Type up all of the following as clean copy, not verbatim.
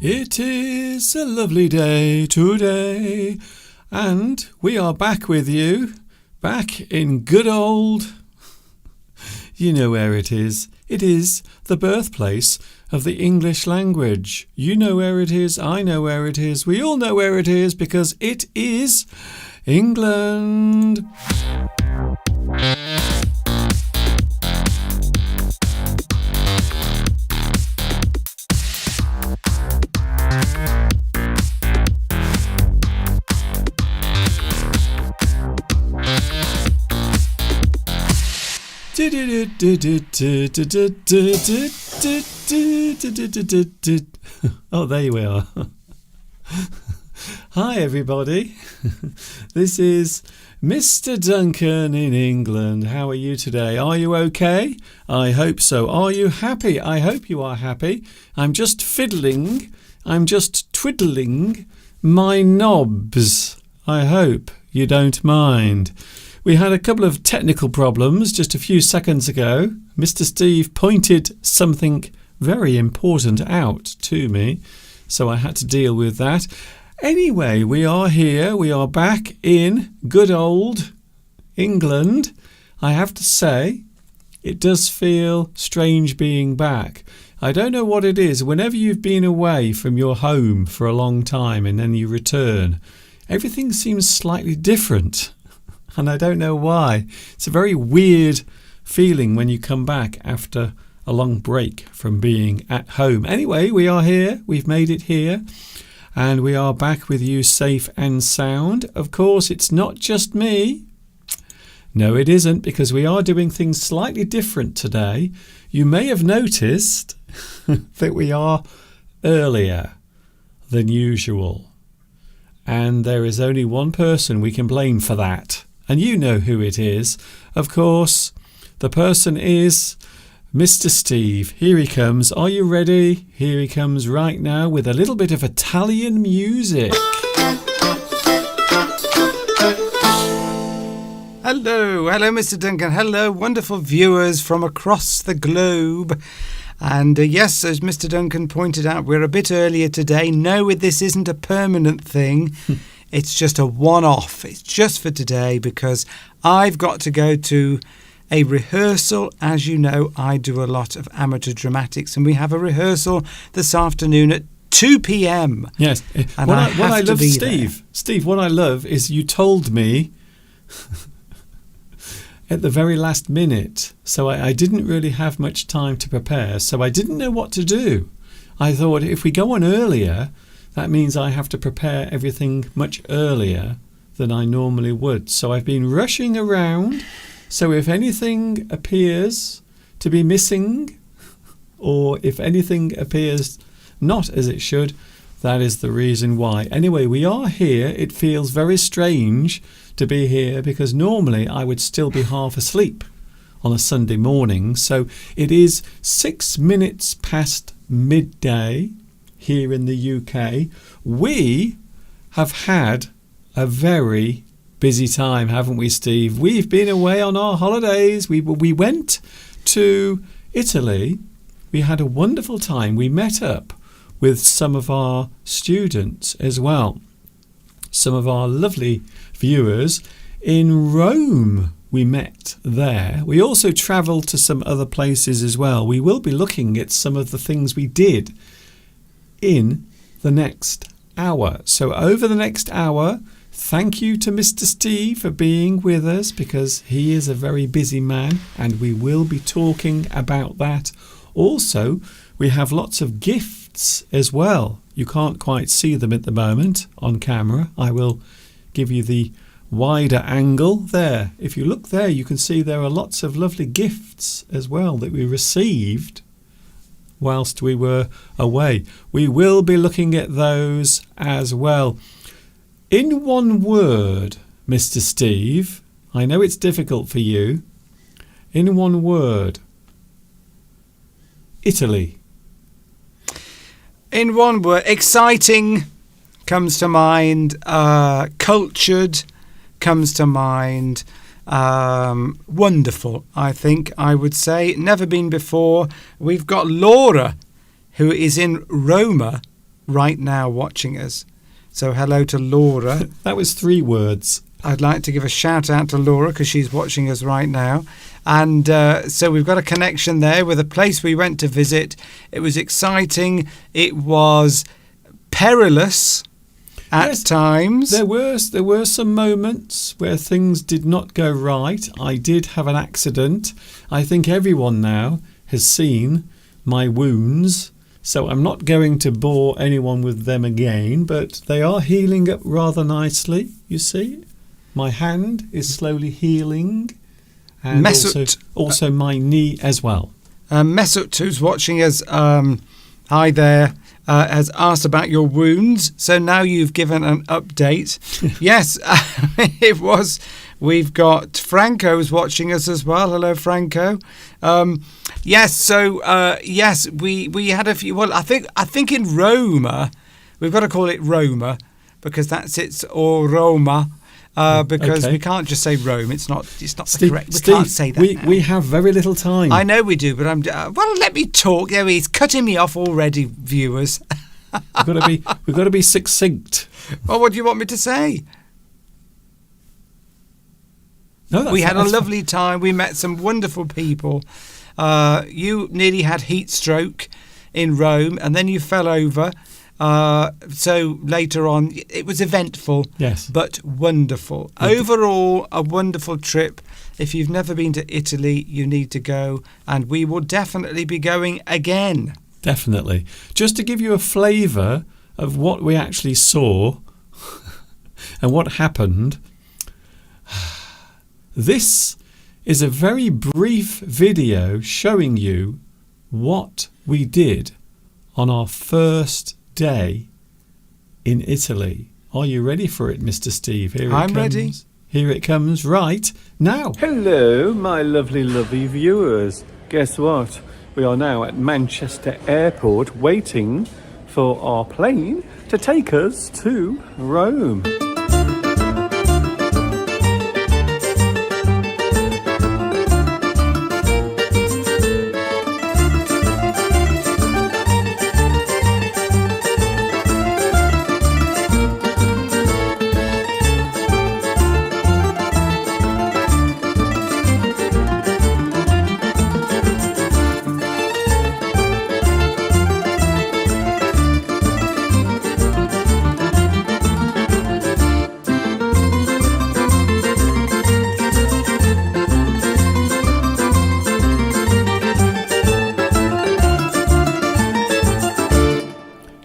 It is a lovely day today, and we are back with you, back in good old... You know where it is. It is the birthplace of the English language. You know where it is, I know where it is, we all know where it is, because it is England. Oh, there we are. Hi, everybody. This is Mr. Duncan in England. How are you today? Are you okay? I hope so. Are you happy? I hope you are happy. I'm just twiddling my knobs. I hope you don't mind. We had a couple of technical problems just a few seconds ago. Mr. Steve pointed something very important out to me, so I had to deal with that. Anyway, we are here. We are back in good old England. I have to say, it does feel strange being back. I don't know what it is. Whenever you've been away from your home for a long time and then you return, everything seems slightly different. And I don't know why. It's a very weird feeling when you come back after a long break from being at home. Anyway, we are here. We've made it here. And we are back with you safe and sound. Of course, it's not just me. No, it isn't, because we are doing things slightly different today. You may have noticed that we are earlier than usual. And there is only one person we can blame for that. And you know who it is. Of course, the person is Mr. Steve. Here he comes. Are you ready? Here he comes right now with a little bit of Italian music. Hello, Mr. Duncan. Hello, wonderful viewers from across the globe. And yes, as Mr. Duncan pointed out, we're a bit earlier today. No, this isn't a permanent thing. It's just a one-off. It's just for today because I've got to go to a rehearsal. As you know, I do a lot of amateur dramatics, and we have a rehearsal this afternoon at 2 p.m. Yes. And what I love, Steve, what I love is you told me at the very last minute. So I didn't really have much time to prepare, so I didn't know what to do. I thought if we go on earlier, that means I have to prepare everything much earlier than I normally would. So I've been rushing around. So if anything appears to be missing, or if anything appears not as it should, that is the reason why. Anyway, we are here. It feels very strange to be here because normally I would still be half asleep on a Sunday morning. So it is 6 minutes past midday here in the UK. We have had a very busy time, haven't we, Steve? We've been away on our holidays. We went to Italy. We had a wonderful time. We met up with some of our students as well. Some of our lovely viewers in Rome. We met there. We also travelled to some other places as well. We will be looking at some of the things we did in the next hour. So over the next hour, thank you to Mr. Steve for being with us because he is a very busy man and we will be talking about that. Also, we have lots of gifts as well. You can't quite see them at the moment on camera. I will give you the wider angle there. If you look there, you can see there are lots of lovely gifts as well that we received whilst we were away. We will be looking at those as well. In one word, Mr. Steve, I know it's difficult for you. In one word, Italy. In one word, exciting comes to mind. Cultured comes to mind. Wonderful, I think I would say. Never been before. We've got Laura, who is in Roma right now watching us. So hello to Laura. That was 3 words. I'd like to give a shout out to Laura because she's watching us right now. And so we've got a connection there with a place we went to visit. It was exciting. It was perilous at times. There were some moments where things did not go right. I did have an accident. I think everyone now has seen my wounds. So I'm not going to bore anyone with them again, but they are healing up rather nicely, you see. My hand is slowly healing, and also my knee as well. Mesut, who's watching us, hi there, has asked about your wounds. So now you've given an update. Yes, it was. We've got Franco's watching us as well. Hello, Franco. Yes, so yes, we had a few. Well, I think in Roma, we've got to call it Roma because that's it, or Roma. Because we can't just say Rome. It's not Steve, correct. We can't say that. We have very little time. I know we do, but I'm. Well, let me talk. There, he's cutting me off already, viewers. We've got to be succinct. Well, what do you want me to say? No, we had a lovely time. We met some wonderful people. You nearly had heat stroke in Rome, and then you fell over. So later on, it was eventful, yes, but wonderful. Overall, a wonderful trip. If you've never been to Italy, you need to go, and we will definitely be going again. Definitely. Just to give you a flavour of what we actually saw and what happened, this is a very brief video showing you what we did on our first day in Italy. Are you ready for it, Mr. Steve? I'm ready. Here it comes right now. Hello, my lovely viewers. Guess what? We are now at Manchester Airport waiting for our plane to take us to Rome.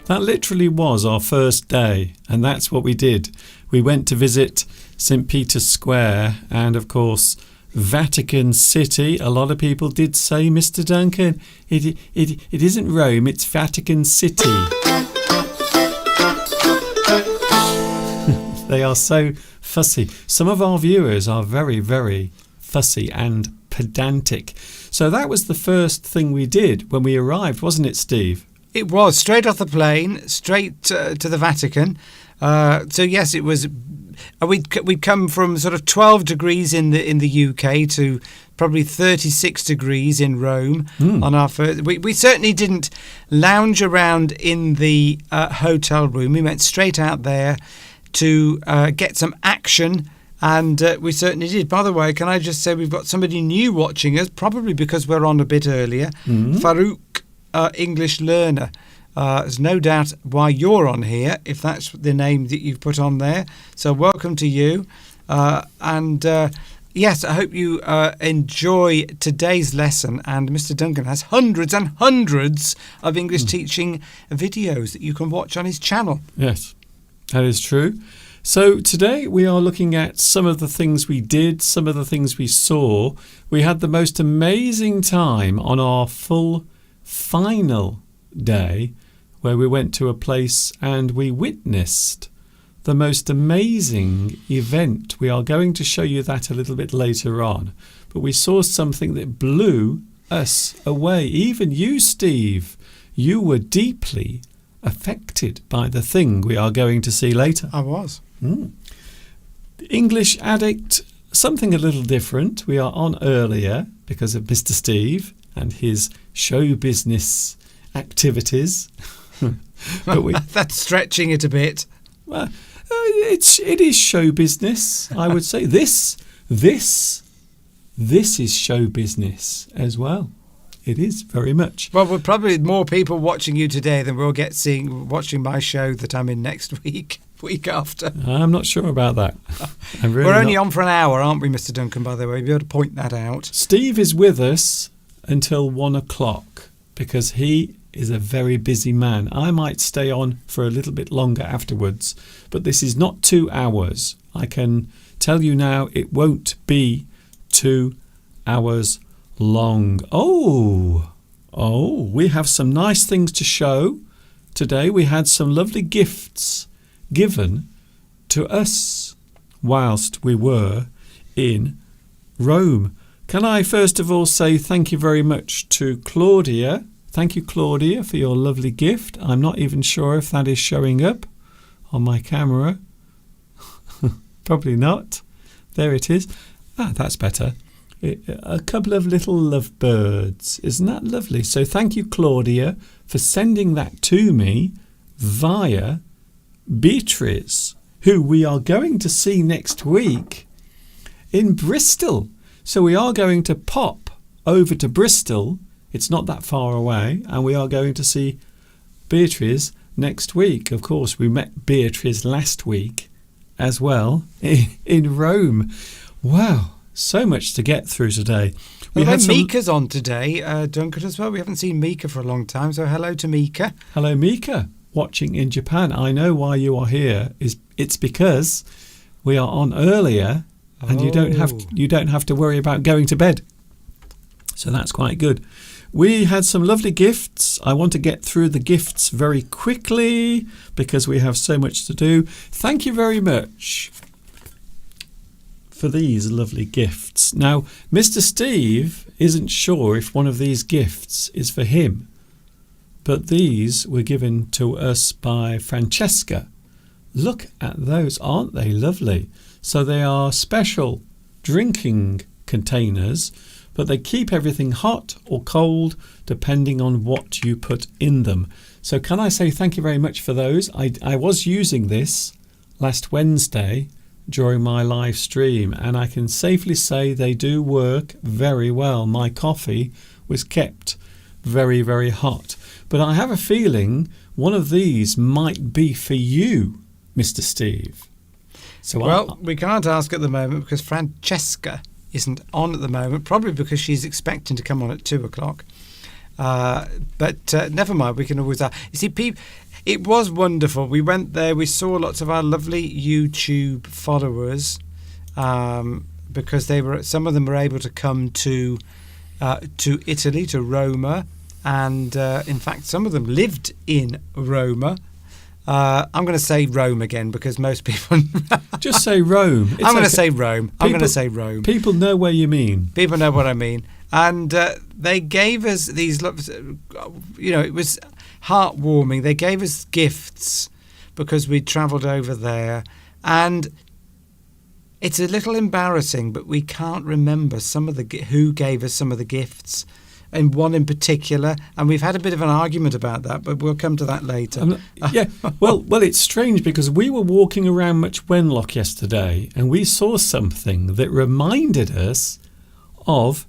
That literally was our first day, and that's what we did. We went to visit St. Peter's Square and, of course, Vatican City. A lot of people did say, Mr. Duncan, it isn't Rome, it's Vatican City. They are so fussy. Some of our viewers are very, very fussy and pedantic. So that was the first thing we did when we arrived, wasn't it, Steve? It was straight off the plane, straight to the Vatican. So yes, it was. We'd come from sort of 12 degrees in the UK to probably 36 degrees in Rome on our first. We certainly didn't lounge around in the hotel room. We went straight out there to get some action. And we certainly did. By the way, can I just say we've got somebody new watching us, probably because we're on a bit earlier. Farouk. English learner. There's no doubt why you're on here, if that's the name that you've put on there. So welcome to you. Yes, I hope you enjoy today's lesson. And Mr. Duncan has hundreds and hundreds of English teaching videos that you can watch on his channel. Yes, that is true. So today we are looking at some of the things we did, some of the things we saw. We had the most amazing time on our final day where we went to a place and we witnessed the most amazing event. We are going to show you that a little bit later on, but we saw something that blew us away. Even you, Steve, you were deeply affected by the thing we are going to see later. I was. English Addict, something a little different. We are on earlier because of Mr. Steve and his show business activities. But That's stretching it a bit. well, it is show business, I would say. This is show business as well. It is very much. Well, we're probably more people watching you today than we'll get watching my show that I'm in next week after. I'm not sure about that. We're only on for an hour, aren't we, Mr. Duncan, by the way? You'll be able to point that out. Steve is with us until 1 o'clock because he is a very busy man. I might stay on for a little bit longer afterwards, but this is not 2 hours. I can tell you now it won't be 2 hours long. Oh, we have some nice things to show today. We had some lovely gifts given to us whilst we were in Rome. Can I first of all say thank you very much to Claudia. Thank you, Claudia, for your lovely gift. I'm not even sure if that is showing up on my camera. Probably not. There it is. That's better. A couple of little lovebirds. Isn't that lovely? So thank you, Claudia, for sending that to me via Beatrice, who we are going to see next week in Bristol. So we are going to pop over to Bristol. It's not that far away. And we are going to see Beatrice next week. Of course, we met Beatrice last week as well in Rome. Wow. So much to get through today. Mika's on today, Duncan, as well. We haven't seen Mika for a long time, so hello to Mika. Hello, Mika, watching in Japan. I know why you are here. It's because we are on earlier, and you don't have to worry about going to bed. So that's quite good. We had some lovely gifts. I want to get through the gifts very quickly because we have so much to do. Thank you very much for these lovely gifts. Now, Mr. Steve isn't sure if one of these gifts is for him, but these were given to us by Francesca. Look at those, aren't they lovely? So they are special drinking containers, but they keep everything hot or cold depending on what you put in them. So can I say thank you very much for those? I was using this last Wednesday during my live stream, and I can safely say they do work very well. My coffee was kept very, very hot. But I have a feeling one of these might be for you, Mr. Steve. So we can't ask at the moment because Francesca isn't on at the moment, probably because she's expecting to come on at 2 o'clock. But never mind, we can always ask. You see, it was wonderful. We went there. We saw lots of our lovely YouTube followers because some of them were able to come to Italy, to Roma, and in fact, some of them lived in Roma. I'm going to say Rome again because most people just say Rome. I'm going to say Rome. I'm going to say Rome. People know where you mean. People know what I mean. And they gave us these, it was heartwarming. They gave us gifts because we travelled over there, and it's a little embarrassing, but we can't remember who gave us some of the gifts, and one in particular, and we've had a bit of an argument about that, but we'll come to that later. Well, it's strange because we were walking around Much Wenlock yesterday, and we saw something that reminded us of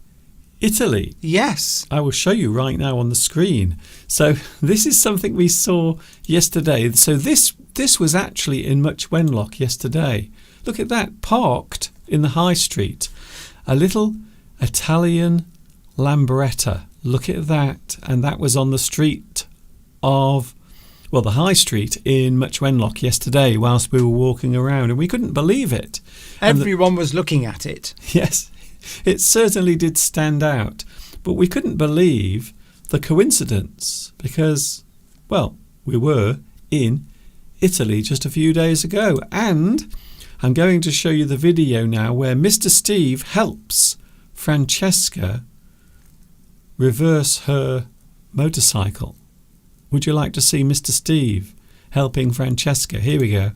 Italy. Yes. I will show you right now on the screen. So this is something we saw yesterday. So this was actually in Much Wenlock yesterday. Look at that, parked in the high street. A little Italian Lambretta. Look at that. And that was on the street of, the high street in Much Wenlock yesterday whilst we were walking around. And we couldn't believe it. Everyone was looking at it. Yes. It certainly did stand out, but we couldn't believe the coincidence because, we were in Italy just a few days ago, and I'm going to show you the video now where Mr. Steve helps Francesca reverse her motorcycle. Would you like to see Mr. Steve helping Francesca? Here we go.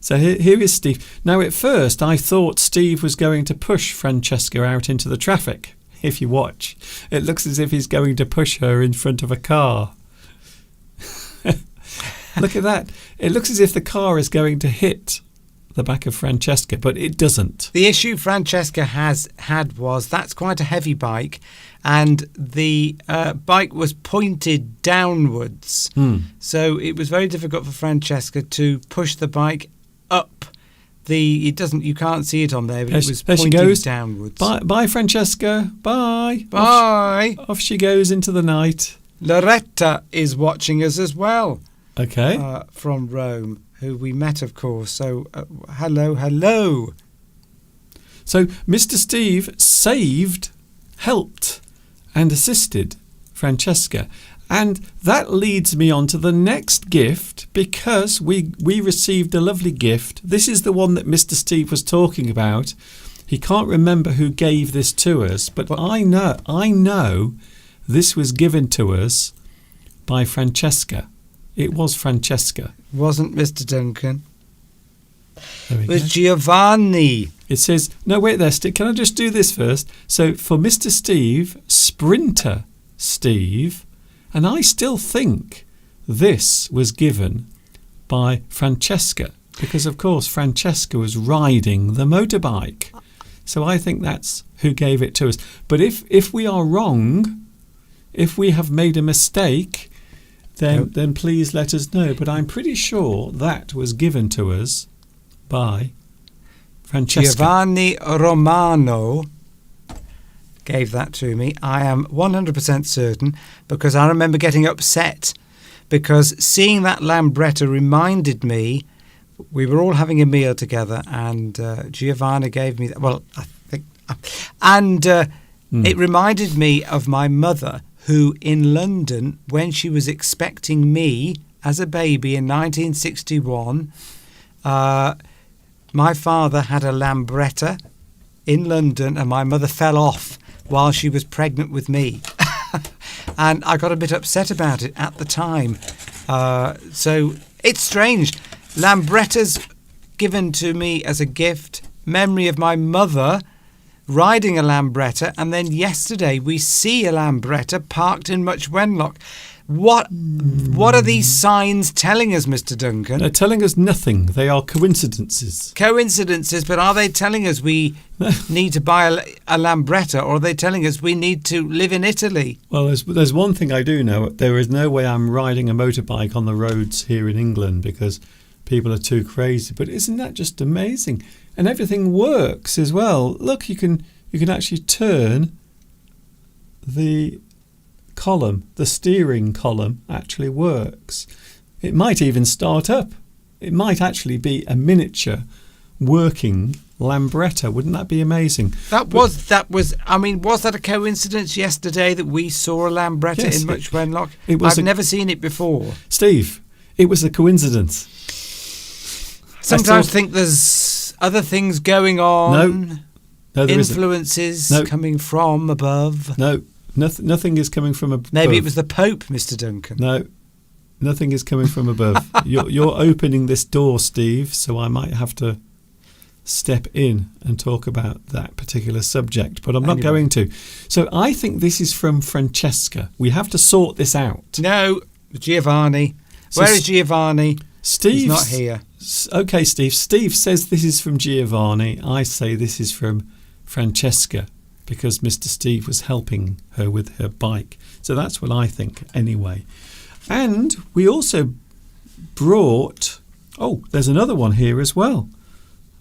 So here is Steve. Now, at first, I thought Steve was going to push Francesca out into the traffic. If you watch, it looks as if he's going to push her in front of a car. Look at that. It looks as if the car is going to hit the back of Francesca, but it doesn't. The issue Francesca had was that's quite a heavy bike, and the bike was pointed downwards. So it was very difficult for Francesca to push the bike up. You can't see it on there, but it was there she pointed goes. downwards. Bye, Francesca. Bye. Bye. Off she goes into the night. Loretta is watching us as well. Okay. From Rome, who we met, of course. So, hello. So Mr. Steve helped and assisted Francesca. And that leads me on to the next gift, because we received a lovely gift. This is the one that Mr. Steve was talking about. He can't remember who gave this to us, but I know this was given to us by Francesca. It was Francesca. Wasn't Mr. Duncan. There we It was go. Giovanni. It says, no, wait there, Steve. Can I just do this first? So for Mr. Steve, Sprinter Steve, and I still think this was given by Francesca, because, of course, Francesca was riding the motorbike. So I think that's who gave it to us. But if we are wrong, if we have made a mistake, then please let us know. But I'm pretty sure that was given to us by Francesca. Giovanni Romano gave that to me. I am 100% certain, because I remember getting upset because seeing that Lambretta reminded me, we were all having a meal together, and Giovanni gave me that. Well, I think, and it reminded me of my mother, who in London, when she was expecting me as a baby in 1961, my father had a Lambretta in London, and my mother fell off while she was pregnant with me. And I got a bit upset about it at the time. So it's strange. Lambretta's given to me as a gift, memory of my mother riding a Lambretta, and then yesterday we see a Lambretta parked in Much Wenlock. What are these signs telling us, Mr. Duncan? They're telling us nothing. They are coincidences. Coincidences, but are they telling us we need to buy a Lambretta, or are they telling us we need to live in Italy? Well, there's one thing I do know. There is no way I'm riding a motorbike on the roads here in England, because people are too crazy. But isn't that just amazing? And everything works as well. Look, you can actually turn the column. The steering column actually works. It might even start up. It might actually be a miniature working Lambretta. Wouldn't that be amazing? Was that a coincidence yesterday that we saw a Lambretta Yes, in Much Wenlock? it was I've never seen it before. Steve, it was a coincidence. Sometimes think there's other things going on. No, there influences isn't. No. coming from above. No, nothing is coming from above. Maybe it was the Pope, Mr. Duncan. No, nothing is coming from above. You're opening this door, Steve, so I might have to step in and talk about that particular subject, but I'm not going to. So I think this is from Francesca. We have to sort this out. No, Giovanni. So Where is Giovanni? Steve's He's not here. Okay, Steve. Steve says this is from Giovanni. I say this is from Francesca, because Mr. Steve was helping her with her bike. So that's what I think anyway. And we also brought... Oh, there's another one here as well.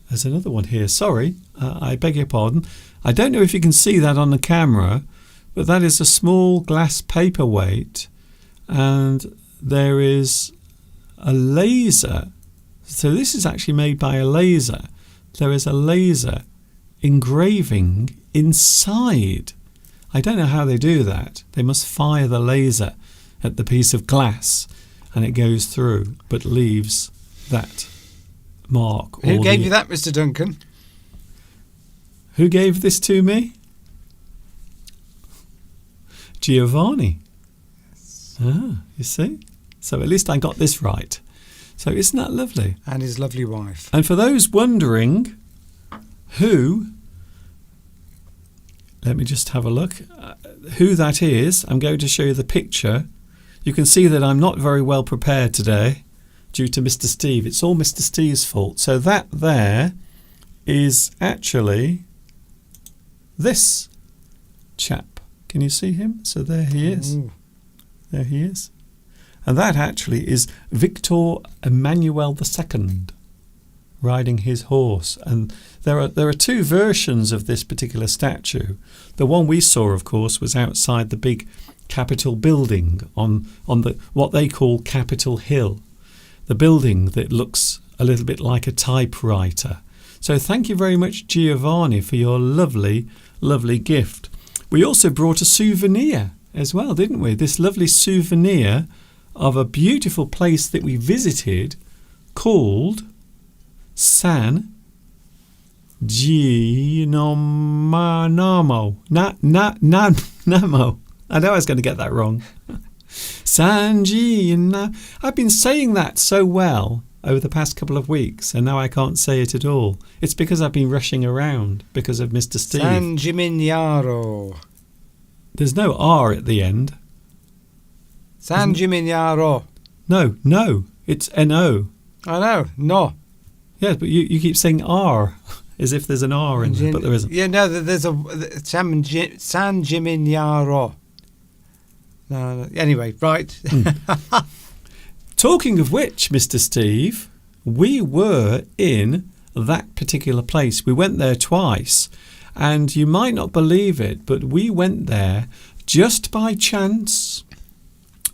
There's another one here. Sorry, I beg your pardon. I don't know if you can see that on the camera, but that is a small glass paperweight, and there is a laser. So this is actually made by a laser. There is a laser engraving inside. I don't know how they do that. They must fire the laser at the piece of glass, and it goes through, but leaves that mark. Who gave you that, Mr. Duncan? Who gave this to me? Giovanni. Ah, you see? So at least I got this right. So isn't that lovely? And his lovely wife. And for those wondering who, let me just have a look, who that is, I'm going to show you the picture. You can see that I'm not very well prepared today. due to Mr. Steve. It's all Mr. Steve's fault. So that there is actually this chap. Can you see him? So there he is. Ooh. There he is. And that actually is Victor Emmanuel II riding his horse. And there are two versions of this particular statue. The one we saw, of course, was outside the big Capitol building on the what they call Capitol Hill, the building that looks a little bit like a typewriter. So thank you very much, Giovanni, for your lovely, lovely gift. We also brought a souvenir as well, didn't we? This lovely souvenir of a beautiful place that we visited called San Gimignano. Namo. I know I was going to get that wrong. San Gimignano. I've been saying that so well over the past couple of weeks, and now I can't say it at all. It's because I've been rushing around because of Mr. Steve. San Gimignano. There's no R at the end. San Gimignano. No, it's N-O. I know, no. Yeah, but you keep saying R as if there's an R in there, but there isn't. Yeah, no, there's a San Gimignano. No. Anyway, right. Talking of which, Mr. Steve, we were in that particular place. We went there twice, and you might not believe it, but we went there just by chance.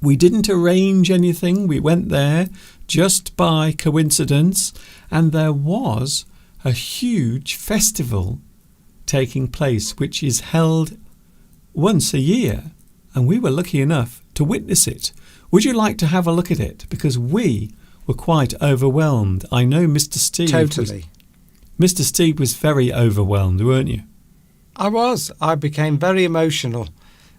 We didn't arrange anything. We went there just by coincidence, and there was a huge festival taking place, which is held once a year, and we were lucky enough to witness it. Would you like to have a look at it? Because we were quite overwhelmed. I know Mr. Steve. Totally. Mr. Steve was very overwhelmed, weren't you? I was. I became very emotional.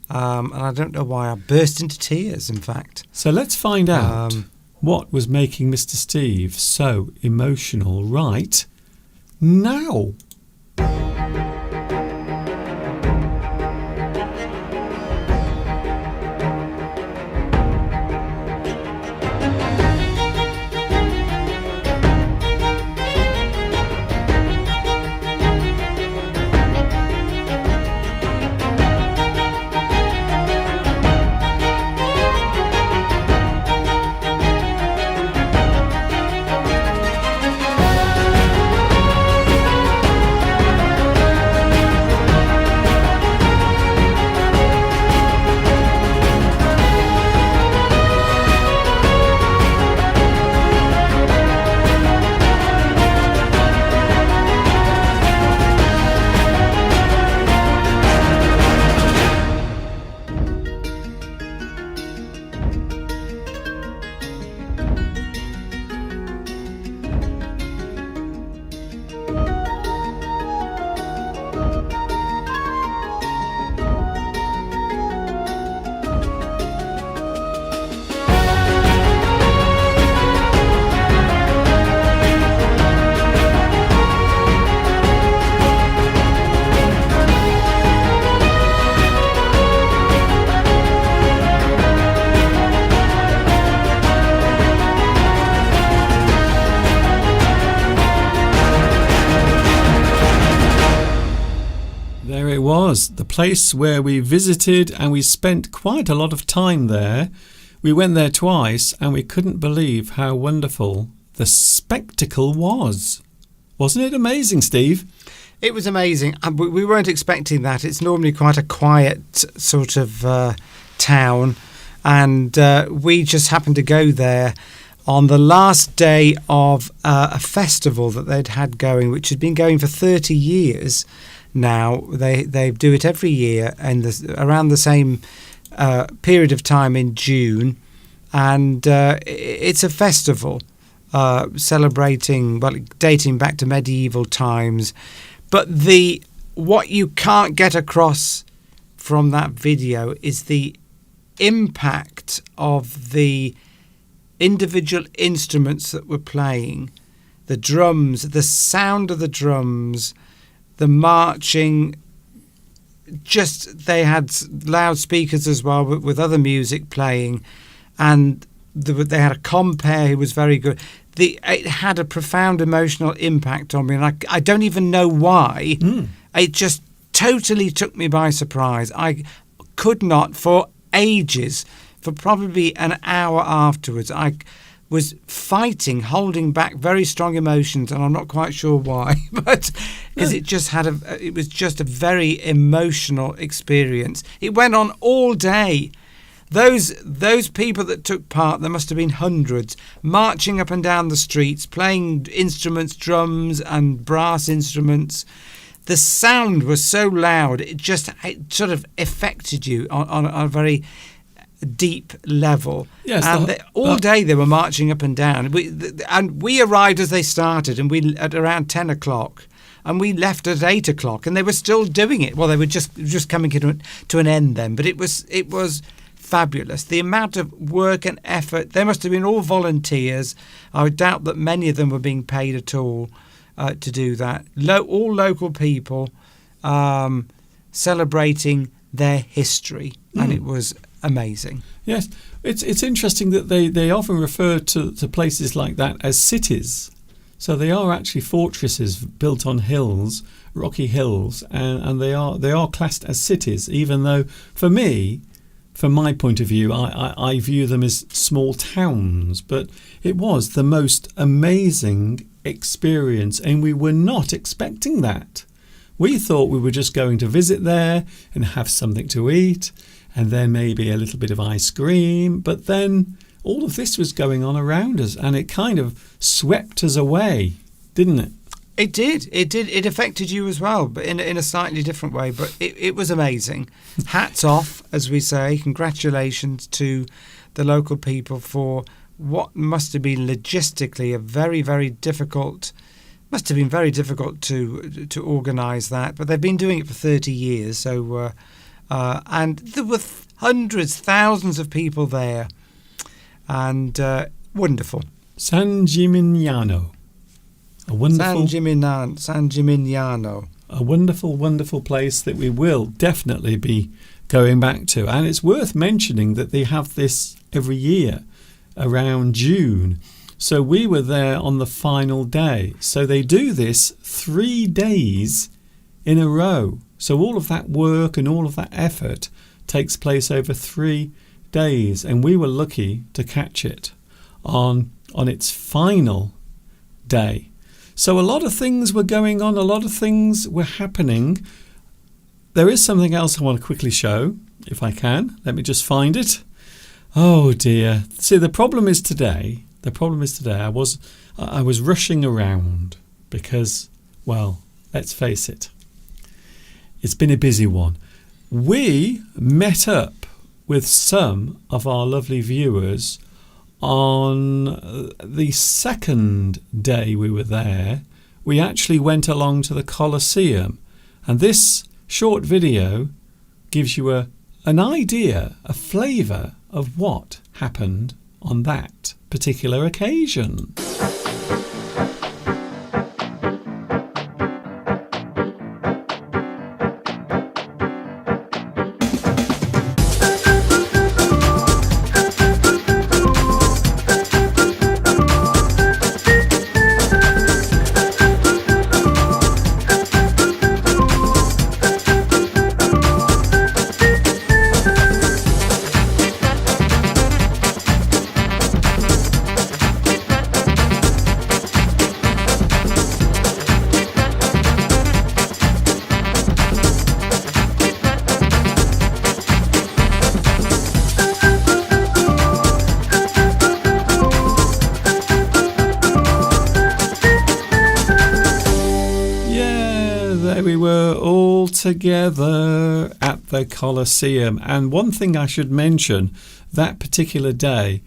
And I don't know why. I burst into tears, in fact. So let's find out what was making Mr. Steve so emotional right now. The place where we visited, and we spent quite a lot of time there. We went there twice, and we couldn't believe how wonderful the spectacle was. Wasn't it amazing, Steve? It was amazing. We weren't expecting that. It's normally quite a quiet sort of town, and we just happened to go there on the last day of a festival that they'd had going, which had been going for 30 years. Now they do it every year and around the same period of time in June, and it's a festival celebrating, well, dating back to medieval times. But what you can't get across from that video is the impact of the individual instruments that were playing, the drums, the sound of the drums, the marching. Just they had loudspeakers as well with other music playing, and they had a compere who was very good. It had a profound emotional impact on me, and I don't even know why. It just totally took me by surprise. I could not, for ages, for probably an hour afterwards, I was fighting, holding back very strong emotions, and I'm not quite sure why, but because it was just a very emotional experience. It went on all day. Those people that took part, there must have been hundreds, marching up and down the streets, playing instruments, drums and brass instruments. The sound was so loud, it sort of affected you on a very deep level. Yes, and all day they were marching up and down. We arrived as they started, and we at around 10 o'clock. And we left at 8 o'clock, and they were still doing it. Well, they were just coming to an end then, but it was fabulous. The amount of work and effort. They must have been all volunteers. I doubt that many of them were being paid at all to do that. All local people celebrating their history, and it was amazing. Yes, it's interesting that they often refer to places like that as cities. So they are actually fortresses built on hills, rocky hills, and they are classed as cities, even though for me, from my point of view, I view them as small towns. But it was the most amazing experience, and we were not expecting that. We thought we were just going to visit there and have something to eat, and then maybe a little bit of ice cream, but then all of this was going on around us, and it kind of swept us away, didn't it? It did. It affected you as well, but in a slightly different way. But it was amazing. Hats off, as we say. Congratulations to the local people for what must have been logistically a very, very difficult. Must have been very difficult to organise that. But they've been doing it for 30 years. So, and there were hundreds, thousands of people there, and wonderful. San Gimignano. San Gimignano. A wonderful, wonderful place that we will definitely be going back to. And it's worth mentioning that they have this every year around June. So we were there on the final day. So they do this 3 days in a row. So all of that work and all of that effort takes place over 3 days. And we were lucky to catch it on its final day. So a lot of things were going on, a lot of things were happening. There is something else I want to quickly show, if I can. Let me just find it. Oh dear. See, the problem is today I was rushing around because, well, let's face it, it's been a busy one. We met up with some of our lovely viewers on the second day we were there. We actually went along to the Colosseum, and this short video gives you an idea, a flavour of what happened on that particular occasion. We were all together at the Colosseum, and one thing I should mention, that particular day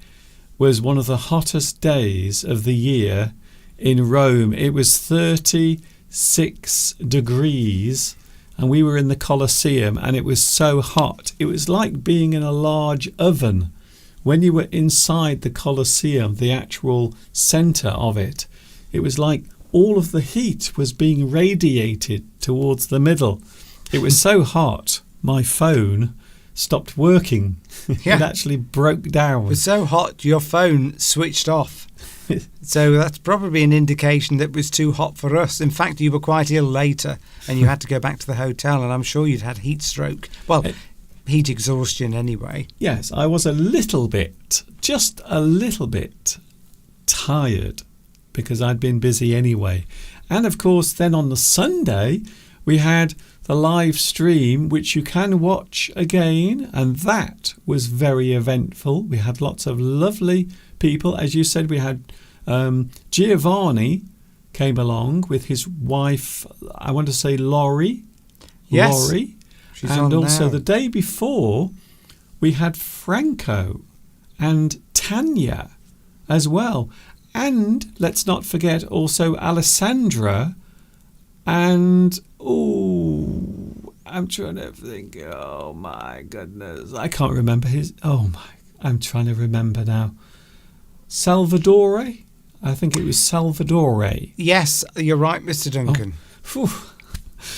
was one of the hottest days of the year in Rome. It was 36 degrees and we were in the Colosseum, and it was so hot. It was like being in a large oven. When you were inside the Colosseum, the actual centre of it, it was like all of the heat was being radiated towards the middle. It was so hot, my phone stopped working. Yeah. It actually broke down. It was so hot your phone switched off. So that's probably an indication that it was too hot for us. In fact, you were quite ill later and you had to go back to the hotel, and I'm sure you'd had heat stroke. Well, heat exhaustion anyway. Yes, I was a little bit, just a little bit tired because I'd been busy anyway. And of course, then on the Sunday, we had the live stream, which you can watch again, and that was very eventful. We had lots of lovely people. As you said, we had Giovanni came along with his wife, I want to say Laurie. Yes, Laurie. she's And on also now. the day before, we had Franco and Tanya as well. And let's not forget also Alessandra and, I'm trying to think, oh my goodness, I can't remember I'm trying to remember now. Salvadore? I think it was Salvadore. Yes, you're right, Mr. Duncan. Phew.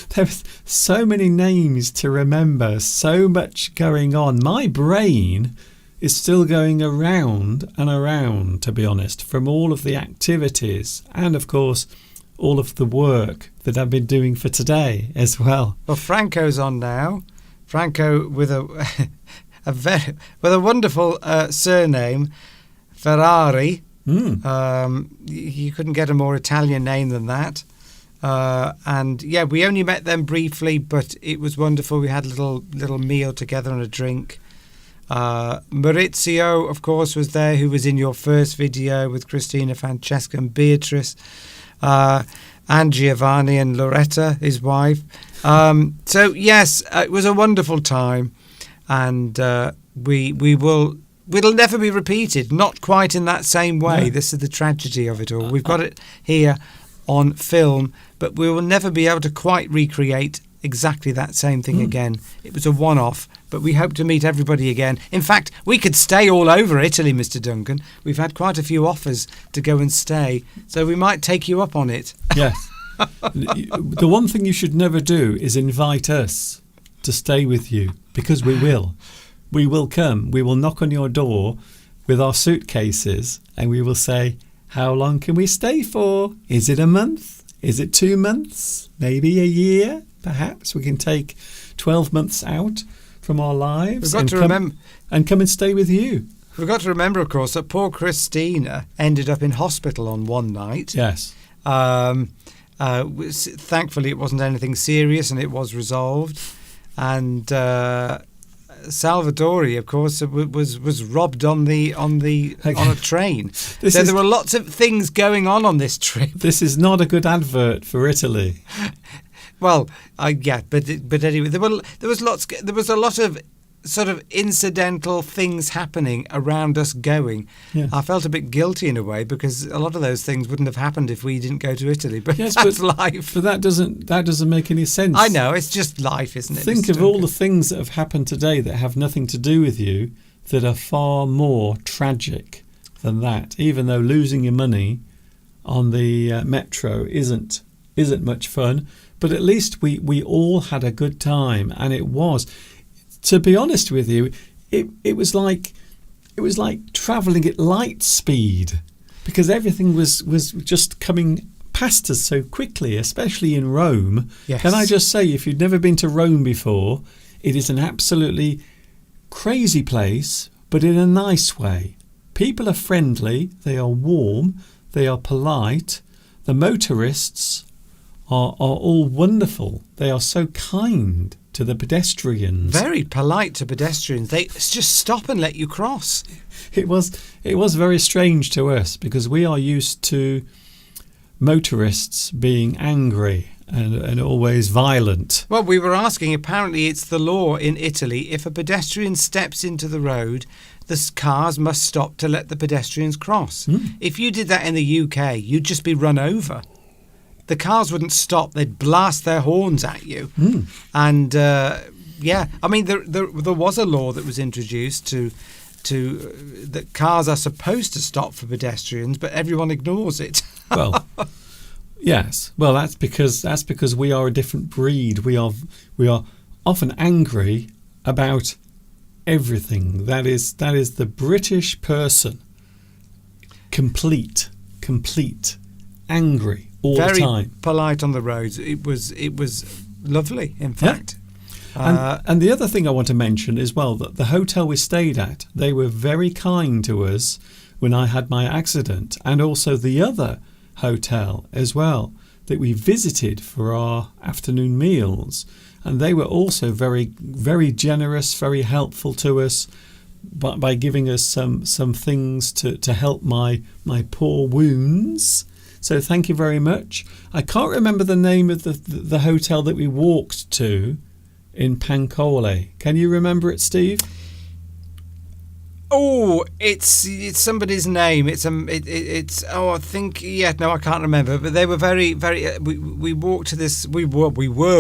There was so many names to remember, so much going on. My brain is still going around and around, to be honest, from all of the activities and, of course, all of the work that I've been doing for today as well. Well, Franco's on now. Franco with a with a wonderful surname, Ferrari. You couldn't get a more Italian name than that. And yeah, we only met them briefly, but it was wonderful. We had a little meal together and a drink. Maurizio, of course, was there, who was in your first video with Christina, Francesca and Beatrice, and Giovanni and Loretta, his wife. So yes, it was a wonderful time, and it'll never be repeated, not quite in that same way. No. This is the tragedy of it all. We've got it here on film, but we will never be able to quite recreate exactly that same thing again. It was a one-off, but we hope to meet everybody again. In fact, we could stay all over Italy, Mr. Duncan. We've had quite a few offers to go and stay, so we might take you up on it. Yes. The one thing you should never do is invite us to stay with you, because we will. We will come. We will knock on your door with our suitcases and we will say, how long can we stay for? Is it a month? Is it 2 months? Maybe a year? Perhaps we can take 12 months out from our lives We've got to remember, and come and stay with you. we've got to remember, of course, that poor Christina ended up in hospital on one night. Yes. Thankfully, it wasn't anything serious, and it was resolved. And Salvadori, of course, was robbed on a train. So there were lots of things going on this trip. This is not a good advert for Italy. Well, yeah, but anyway, there was a lot of sort of incidental things happening around us going. Yes. I felt a bit guilty in a way, because a lot of those things wouldn't have happened if we didn't go to Italy. But Yes, that's life. But that doesn't make any sense. I know, it's just life, isn't it? Think Mr. of all Duncan? the things that have happened today that have nothing to do with you, that are far more tragic than that. Even though losing your money on the metro isn't much fun, but at least we all had a good time, and it was. To be honest with you, it was like travelling at light speed, because everything was just coming past us so quickly, especially in Rome. Yes. Can I just say, if you've never been to Rome before, it is an absolutely crazy place, but in a nice way. People are friendly, they are warm, they are polite. The motorists are all wonderful. They are so kind to the pedestrians. Very polite to pedestrians. They just stop and let you cross. It was very strange to us, because we are used to motorists being angry and always violent. Well, we were asking, apparently it's the law in Italy, if a pedestrian steps into the road, the cars must stop to let the pedestrians cross. If you did that in the UK, you'd just be run over. The cars wouldn't stop, they'd blast their horns at you. And yeah, I mean, there was a law that was introduced to that cars are supposed to stop for pedestrians, but everyone ignores it. Well, yes. Well, that's because we are a different breed. We are often angry about everything. That is the British person. Complete, angry all Very the time. polite on the roads. It was lovely, in fact. And the other thing I want to mention as well, that the hotel we stayed at, they were very kind to us when I had my accident, and also the other hotel as well that we visited for our afternoon meals. And they were also very, very generous, very helpful to us by giving us some things to help my poor wounds. So thank you very much. I can't remember the name of the hotel that we walked to in Pancole. Can you remember it, Steve? Oh, it's somebody's name. I think I can't remember. But they were very, very. We walked to this. We were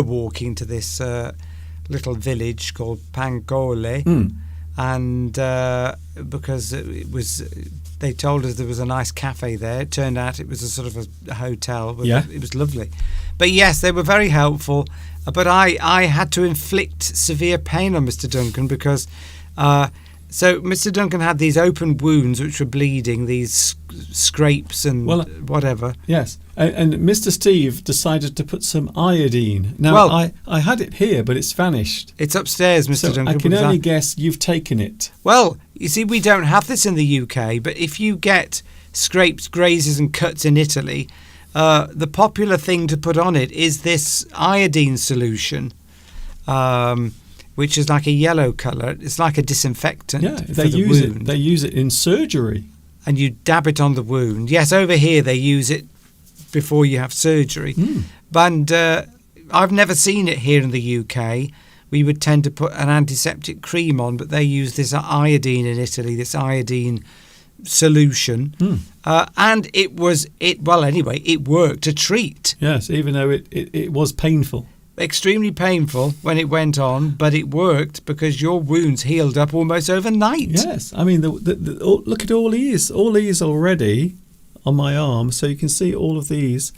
walking to this little village called Pancole, and because they told us there was a nice cafe there. It turned out it was a sort of a hotel. It was lovely. But yes, they were very helpful. But I had to inflict severe pain on Mr. Duncan because. So Mr. Duncan had these open wounds which were bleeding, these scrapes and whatever. Yes, and Mr. Steve decided to put some iodine. Now, I had it here, but it's vanished. It's upstairs, Mr. So Duncan. I can only guess you've taken it. Well, you see, we don't have this in the UK, but if you get scrapes, grazes and cuts in Italy, the popular thing to put on it is this iodine solution. Which is like a yellow colour. It's like a disinfectant for the wound. They use it in surgery. And you dab it on the wound. Yes, over here they use it before you have surgery. And I've never seen it here in the UK. We would tend to put an antiseptic cream on, but they use this iodine in Italy, this iodine solution. And it worked to treat. Yes, even though it was painful. Extremely painful when it went on, but it worked because your wounds healed up almost overnight. Yes, I mean, look at all these already on my arm, so you can see all of these.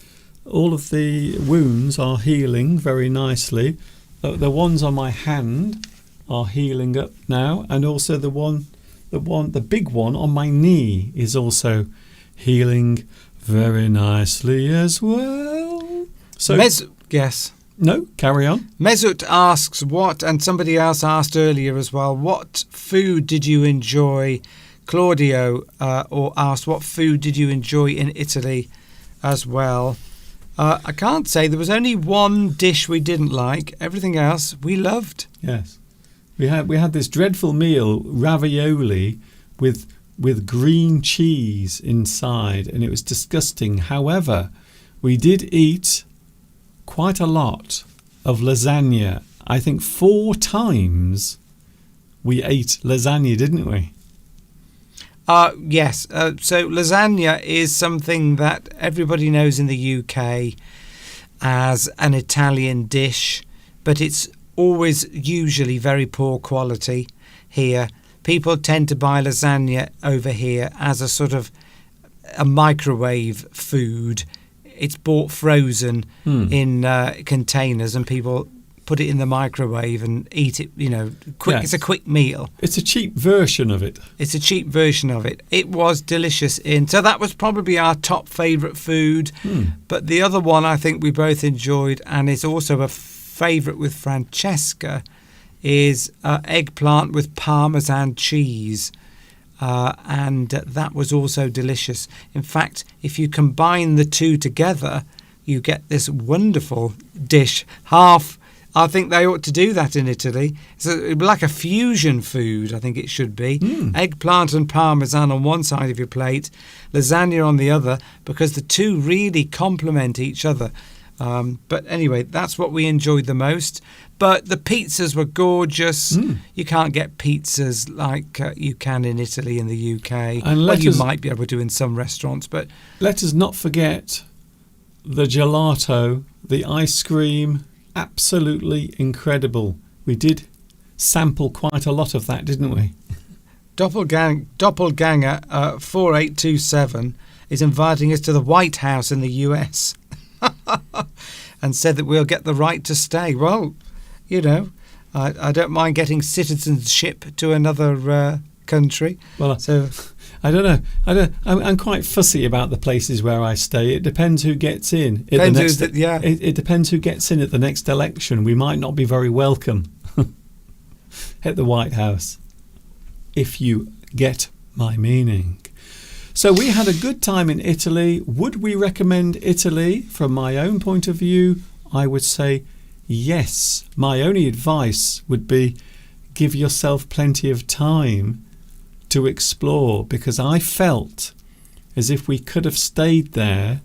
All of the wounds are healing very nicely. The ones on my hand are healing up now, and also the big one on my knee is also healing very nicely as well. So yes. No, carry on. Mesut asks and somebody else asked earlier as well, what food did you enjoy? Claudio asked, what food did you enjoy in Italy as well? I can't say. There was only one dish we didn't like. Everything else we loved. Yes. We had this dreadful meal, ravioli, with green cheese inside, and it was disgusting. However, we did eat quite a lot of lasagna. I think 4 times we ate lasagna, didn't we? Yes. So lasagna is something that everybody knows in the UK as an Italian dish, but it's always usually very poor quality here. People tend to buy lasagna over here as a sort of a microwave food. It's bought frozen in containers, and people put it in the microwave and eat it, quick. Yes. It's a quick meal. It's a cheap version of it. It was delicious. So that was probably our top favourite food. But the other one I think we both enjoyed, and is also a favourite with Francesca, is eggplant with Parmesan cheese. And that was also delicious. In fact, if you combine the two together, you get this wonderful dish. I think they ought to do that in Italy. It's like a fusion food, I think it should be. Eggplant and Parmesan on one side of your plate, lasagna on the other, because the two really complement each other. But anyway, that's what we enjoyed the most. But the pizzas were gorgeous. You can't get pizzas like you can in Italy and the UK. And you might be able to in some restaurants. But let us not forget the gelato, the ice cream, absolutely incredible. We did sample quite a lot of that, didn't we? Doppelganger 4827 is inviting us to the White House in the US and said that we'll get the right to stay. Well, I don't mind getting citizenship to another country. Well, So I don't know. I'm quite fussy about the places where I stay. It depends who gets in. It depends who gets in at the next election. We might not be very welcome at the White House, if you get my meaning. So we had a good time in Italy. Would we recommend Italy? From my own point of view, I would say yes. My only advice would be give yourself plenty of time to explore, because I felt as if we could have stayed there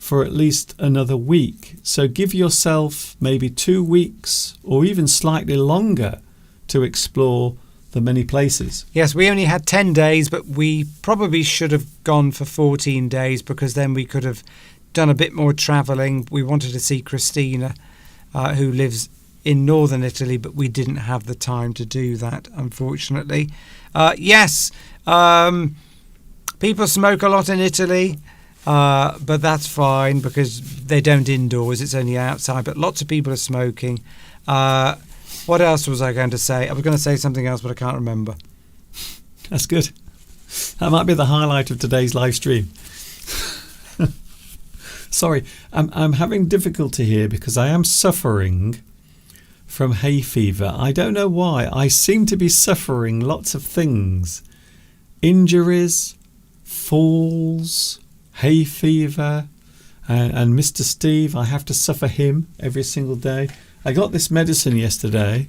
for at least another week. So give yourself maybe 2 weeks or even slightly longer to explore the many places. yes, we only had 10 days, but we probably should have gone for 14 days because then we could have done a bit more travelling. We wanted to see Christina, who lives in northern Italy, but we didn't have the time to do that, unfortunately. Yes, people smoke a lot in Italy, but that's fine because they don't indoors, it's only outside, but lots of people are smoking. What else was I going to say? I was going to say something else, but I can't remember. That's good. That might be the highlight of today's live stream. Sorry, I'm having difficulty here because I am suffering from hay fever. I don't know why. I seem to be suffering lots of things. Injuries, falls, hay fever, and Mr. Steve, I have to suffer him every single day. I got this medicine yesterday.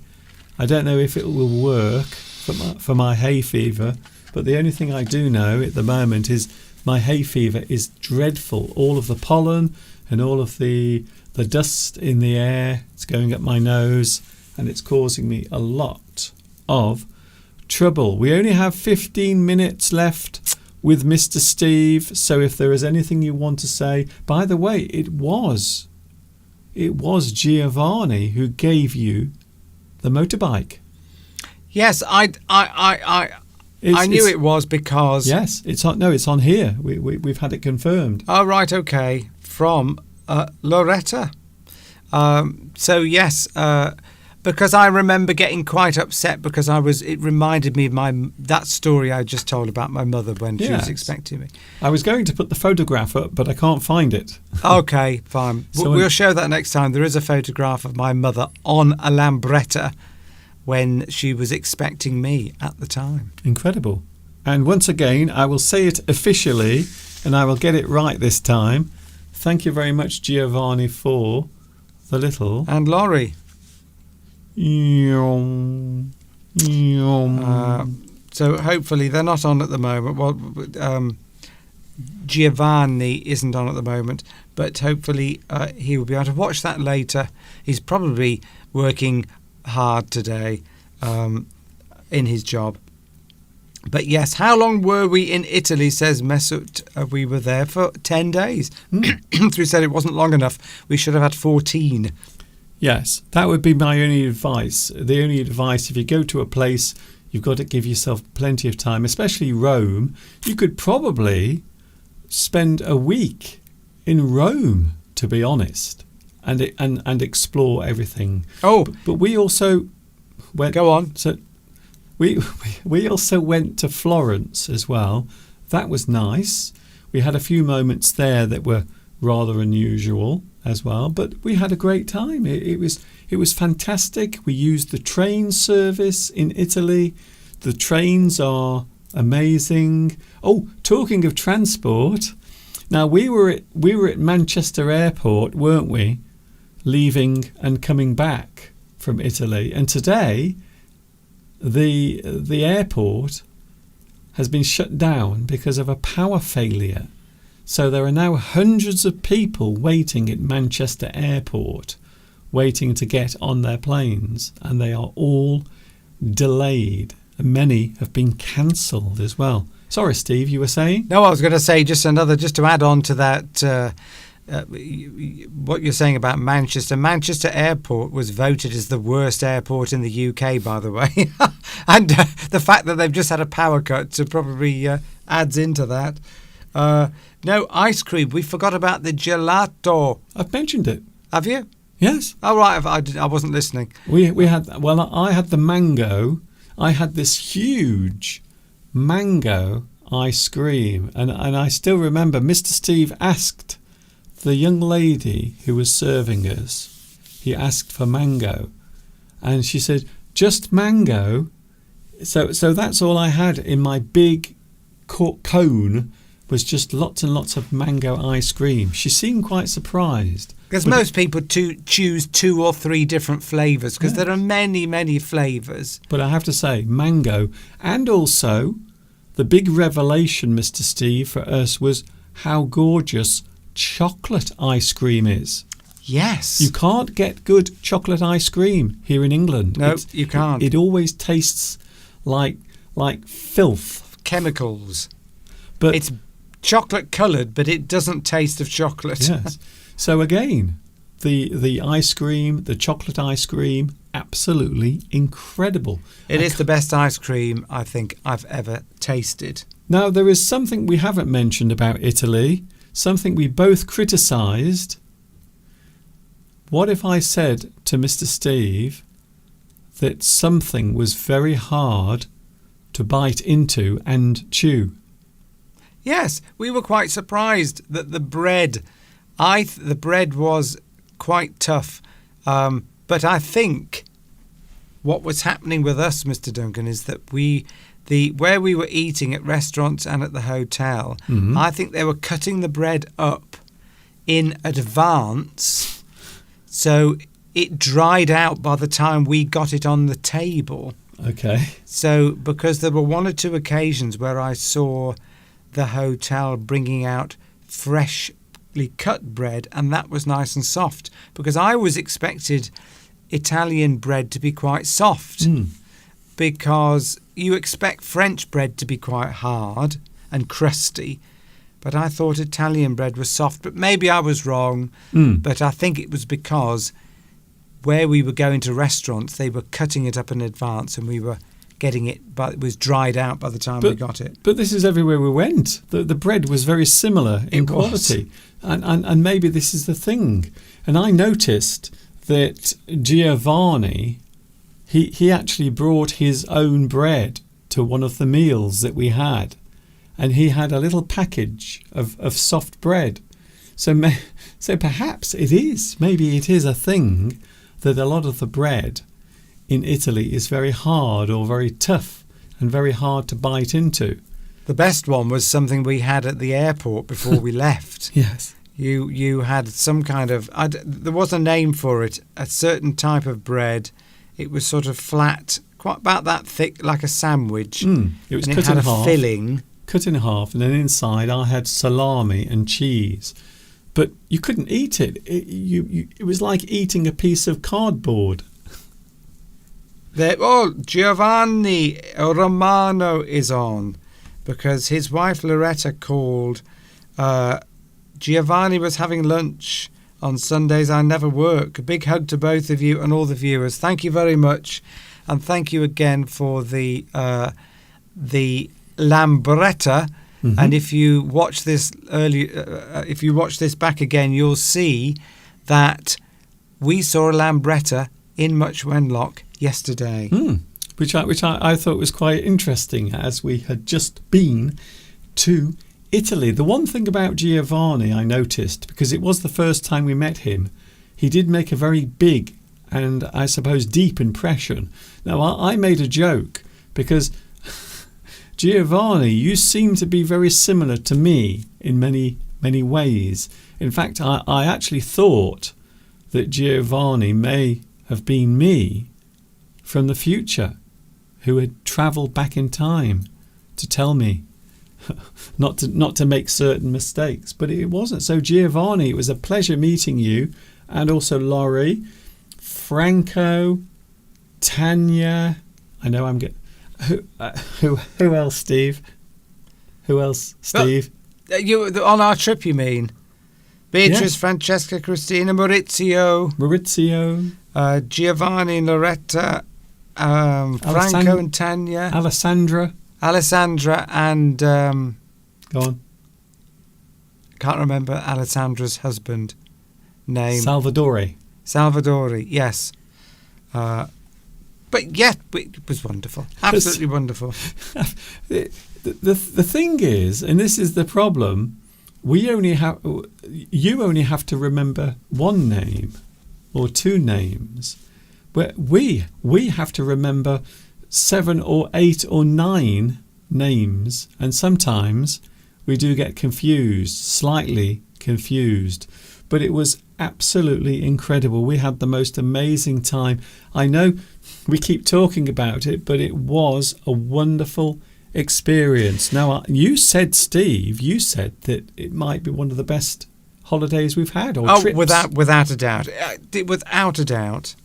I don't know if it will work for my hay fever, but the only thing I do know at the moment is my hay fever is dreadful. All of the pollen and all of the dust in the air, it's going up my nose and it's causing me a lot of trouble. We only have 15 minutes left with Mr. Steve, so if there is anything you want to say. By the way, it was Giovanni who gave you the motorbike. Yes, I knew it was because... Yes, it's on here. We've had it confirmed. Oh, right, okay. From Loretta. So, yes, because I remember getting quite upset because it reminded me of that story I just told about my mother when she was expecting me. I was going to put the photograph up, but I can't find it. Okay, fine. So we'll show that next time. There is a photograph of my mother on a Lambretta when she was expecting me at the time. Incredible. And once again, I will say it officially, and I will get it right this time. Thank you very much, Giovanni, for the little... And Laurie. So hopefully they're not on at the moment. Well, Giovanni isn't on at the moment, but hopefully he will be able to watch that later. He's probably working hard today in his job. But yes, how long were we in Italy, says Mesut? We were there for 10 days. So we said it wasn't long enough. We should have had 14. Yes, that would be my only advice. The only advice, if you go to a place, you've got to give yourself plenty of time, especially Rome. You could probably spend a week in Rome, to be honest, and explore everything. Oh, but we also went... Go on. So we also went to Florence as well. That was nice. We had a few moments there that were rather unusual as well, but we had a great time. It was fantastic. We used the train service in Italy. The trains are amazing. Oh, talking of transport, now we were at Manchester Airport, weren't we? Leaving and coming back from Italy, and today the airport has been shut down because of a power failure. So there are now hundreds of people waiting at Manchester Airport, waiting to get on their planes, and they are all delayed. Many have been cancelled as well. Sorry, Steve, you were saying? No, I was going to say just to add on to that, what you're saying about Manchester. Manchester Airport was voted as the worst airport in the UK, by the way. And the fact that they've just had a power cut probably adds into that. No, ice cream. We forgot about the gelato. I've mentioned it. Have you? Yes. Oh, right. I wasn't listening. We had, well, I had the mango. I had this huge mango ice cream. And I still remember Mr. Steve asked the young lady who was serving us, he asked for mango. And she said, just mango? So that's all I had in my big cone, was just lots and lots of mango ice cream. She seemed quite surprised. Because most people choose 2 or 3 different flavours, because there are many, many flavours. But I have to say, mango, and also the big revelation, Mr. Steve, for us was how gorgeous chocolate ice cream is. Yes. You can't get good chocolate ice cream here in England. No, you can't. It always tastes like filth. Chemicals. But it's chocolate coloured, but it doesn't taste of chocolate. yes. So again, the ice cream, the chocolate ice cream, absolutely incredible. It is the best ice cream I think I've ever tasted. Now, there is something we haven't mentioned about Italy, something we both criticised. What if I said to Mr. Steve that something was very hard to bite into and chew? Yes, we were quite surprised that the bread, the bread was quite tough. But I think what was happening with us, Mr. Duncan, is that where we were eating at restaurants and at the hotel, I think they were cutting the bread up in advance, so it dried out by the time we got it on the table. Okay. So because there were 1 or 2 occasions where I saw the hotel bringing out freshly cut bread, and that was nice and soft, because I always expected Italian bread to be quite soft, because you expect French bread to be quite hard and crusty, but I thought Italian bread was soft. But maybe I was wrong. But I think it was because where we were going to restaurants, they were cutting it up in advance, and we were getting it, but it was dried out by the time we got it. But this is everywhere we went. The bread was very similar in quality. And maybe this is the thing. And I noticed that Giovanni, he actually brought his own bread to one of the meals that we had. And he had a little package of soft bread. So perhaps maybe it is a thing that a lot of the bread in Italy is very hard or very tough and very hard to bite into. The best one was something we had at the airport before we left. Yes. You had some kind of, there was a name for it, a certain type of bread. It was sort of flat, quite about that thick, like a sandwich. It was and cut it had in a half. filling. Cut in half, and then inside I had salami and cheese. But you couldn't eat it. It was like eating a piece of cardboard. Giovanni Romano is on, because his wife Loretta called. Giovanni was having lunch on Sundays. I never work. A big hug to both of you and all the viewers. Thank you very much, and thank you again for the lambretta. And if you watch this if you watch this back again, you'll see that we saw a lambretta in Much Wenlock yesterday, which I thought was quite interesting, as we had just been to Italy. The one thing about Giovanni I noticed, because it was the first time we met him, he did make a very big and I suppose deep impression. Now I made a joke because Giovanni, you seem to be very similar to me in many, many ways. In fact, I actually thought that Giovanni may have been me from the future, who had travelled back in time to tell me not to make certain mistakes. But it wasn't. So Giovanni, it was a pleasure meeting you, and also Laurie, Franco, Tanya. I know I'm getting... Who else, Steve? Who else, Steve? You on our trip, you mean? Beatrice, Francesca, Christina, Maurizio, Giovanni, Loretta, Franco and Tanya, Alessandra, and go on. Can't remember Alessandra's husband name. Salvatore. Salvadori, yes. But yeah, it was wonderful. Absolutely wonderful. The thing is, and this is the problem, you only have to remember one name or two names, where we have to remember 7 or 8 or 9 names, and sometimes we do get confused, slightly confused. But it was absolutely incredible. We had the most amazing time. I know we keep talking about it, but it was a wonderful experience. Now, you said, Steve, that it might be one of the best holidays we've had, or trips. Without a doubt. Without a doubt.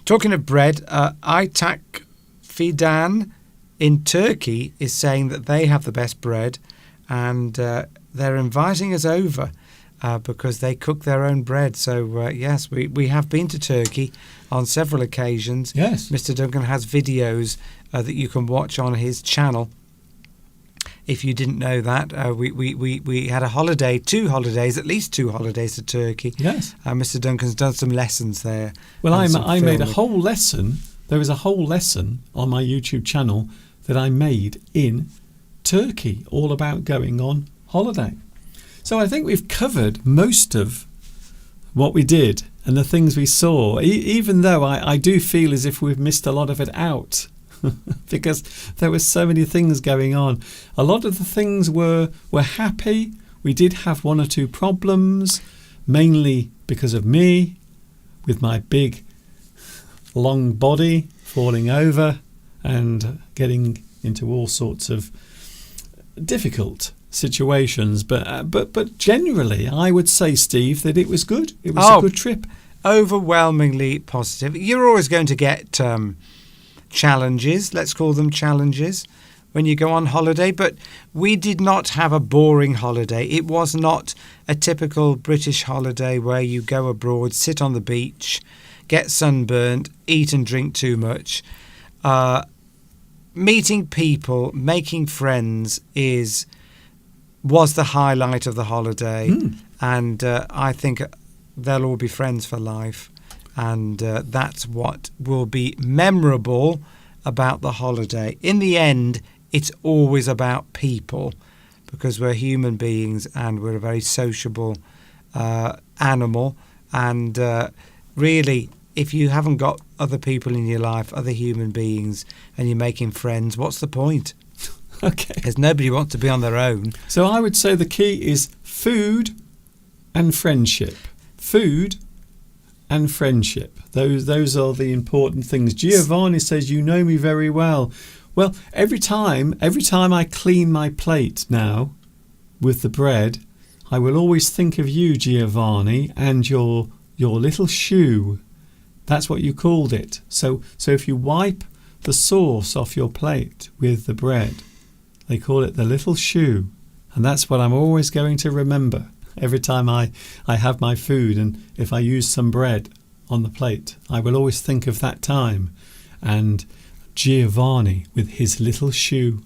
Talking of bread, Aytak Fidan in Turkey is saying that they have the best bread, and they're inviting us over because they cook their own bread. So, yes, we have been to Turkey on several occasions. Yes. Mr. Duncan has videos that you can watch on his channel. If you didn't know that, we had a holiday, at least two holidays to Turkey. Yes. Mr. Duncan's done some lessons there. Well, I made a whole lesson. There was a whole lesson on my YouTube channel that I made in Turkey, all about going on holiday. So I think we've covered most of what we did and the things we saw, even though I do feel as if we've missed a lot of it out. Because there were so many things going on. A lot of the things were happy. We did have 1 or 2 problems, mainly because of me, with my big, long body falling over and getting into all sorts of difficult situations. But generally, I would say, Steve, that it was good. It was a good trip. Overwhelmingly positive. You're always going to get challenges, let's call them challenges, when you go on holiday, but we did not have a boring holiday. It was not a typical British holiday where you go abroad, sit on the beach, get sunburnt, eat and drink too much. Meeting people, making friends was the highlight of the holiday, and I think they'll all be friends for life. And that's what will be memorable about the holiday. In the end, it's always about people, because we're human beings and we're a very sociable animal. And really, if you haven't got other people in your life, other human beings, and you're making friends, what's the point? Okay. Because nobody wants to be on their own. So I would say the key is food and friendship. Food and friendship. Those are the important things. Giovanni says, you know me very well. Well, every time I clean my plate now with the bread, I will always think of you, Giovanni, and your little shoe. That's what you called it. So if you wipe the sauce off your plate with the bread, they call it the little shoe. And that's what I'm always going to remember every time I have my food, and if I use some bread on the plate, I will always think of that time and Giovanni with his little shoe.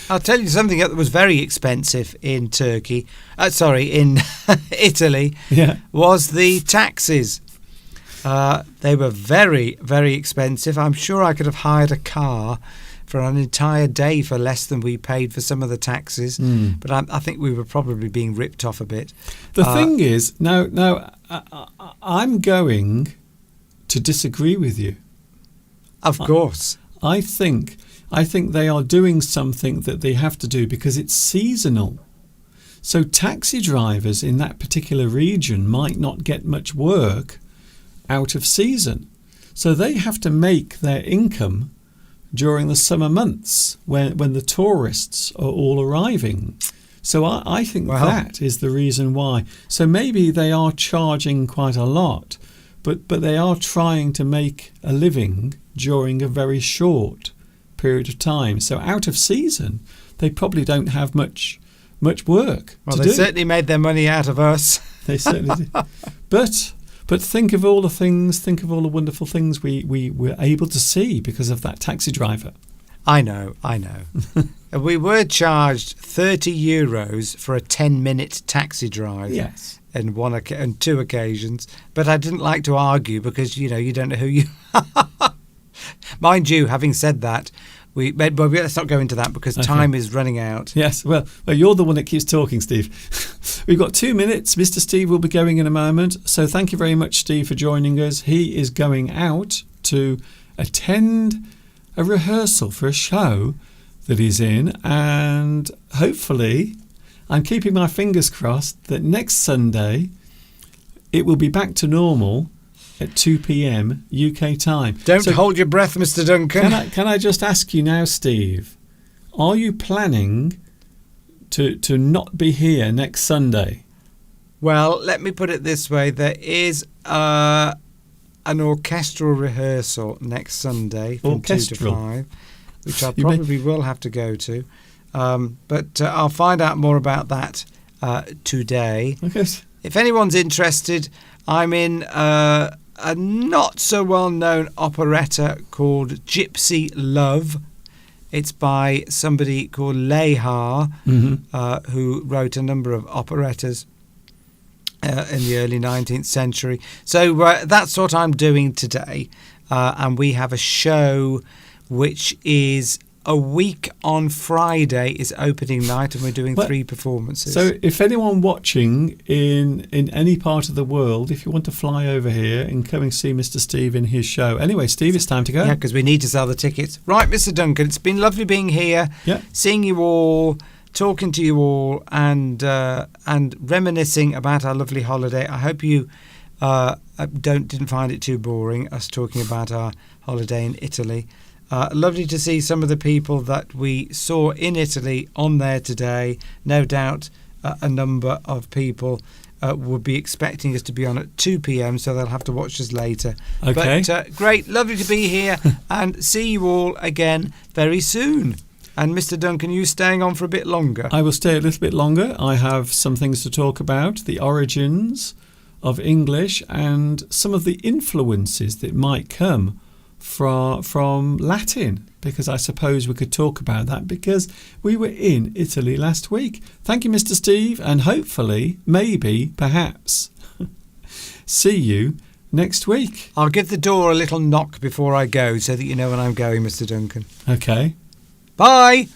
I'll tell you something that was very expensive in in Italy, was the taxis. They were very, very expensive. I'm sure I could have hired a car for an entire day for less than we paid for some of the taxis. But I think we were probably being ripped off a bit. The thing is, now I'm going to disagree with you. Of course. I think they are doing something that they have to do because it's seasonal. So taxi drivers in that particular region might not get much work out of season. So they have to make their income during the summer months when the tourists are all arriving. So I think that is the reason why. So maybe they are charging quite a lot, but they are trying to make a living during a very short period of time. So out of season, they probably don't have much work to do. They certainly made their money out of us. They certainly did. But think of all the things, think of all the wonderful things we were able to see because of that taxi driver. I know. We were charged €30 for a 10-minute taxi drive. Yes. On two occasions, but I didn't like to argue because you don't know who you are. Mind you, having said that, let's not go into that because time is running out. Yes, well, you're the one that keeps talking, Steve. We've got 2 minutes. Mr. Steve will be going in a moment. So thank you very much, Steve, for joining us. He is going out to attend a rehearsal for a show that he's in, and hopefully, I'm keeping my fingers crossed that next Sunday it will be back to normal at 2 p.m. UK time. Don't hold your breath, Mr. Duncan. Can I just ask you now, Steve, are you planning to not be here next Sunday? Well, let me put it this way. There is an orchestral rehearsal next Sunday from 2 to 5, which I probably will have to go to. But I'll find out more about that today. Okay. If anyone's interested, I'm in a not so well-known operetta called Gypsy Love. It's by somebody called Lehar, who wrote a number of operettas in the early 19th century. So that's what I'm doing today. And we have a show which is a week on Friday is opening night, and we're doing 3 performances. So if anyone watching in any part of the world, if you want to fly over here and come and see Mr. Steve in his show. Anyway, Steve, it's time to go. Yeah, because we need to sell the tickets. Right, Mr. Duncan, it's been lovely being here, seeing you all, talking to you all, and reminiscing about our lovely holiday. I hope you didn't find it too boring, us talking about our holiday in Italy. Lovely to see some of the people that we saw in Italy on there today. No doubt a number of people will be expecting us to be on at 2 p.m, so they'll have to watch us later. Okay. But great, lovely to be here and see you all again very soon. And Mr. Duncan, you staying on for a bit longer? I will stay a little bit longer. I have some things to talk about, the origins of English and some of the influences that might come from Latin, because I suppose we could talk about that because we were in Italy last week. Thank you, Mr. Steve, and hopefully, maybe, perhaps, see you next week. I'll give the door a little knock before I go so that you know when I'm going, Mr. Duncan. Okay. Bye!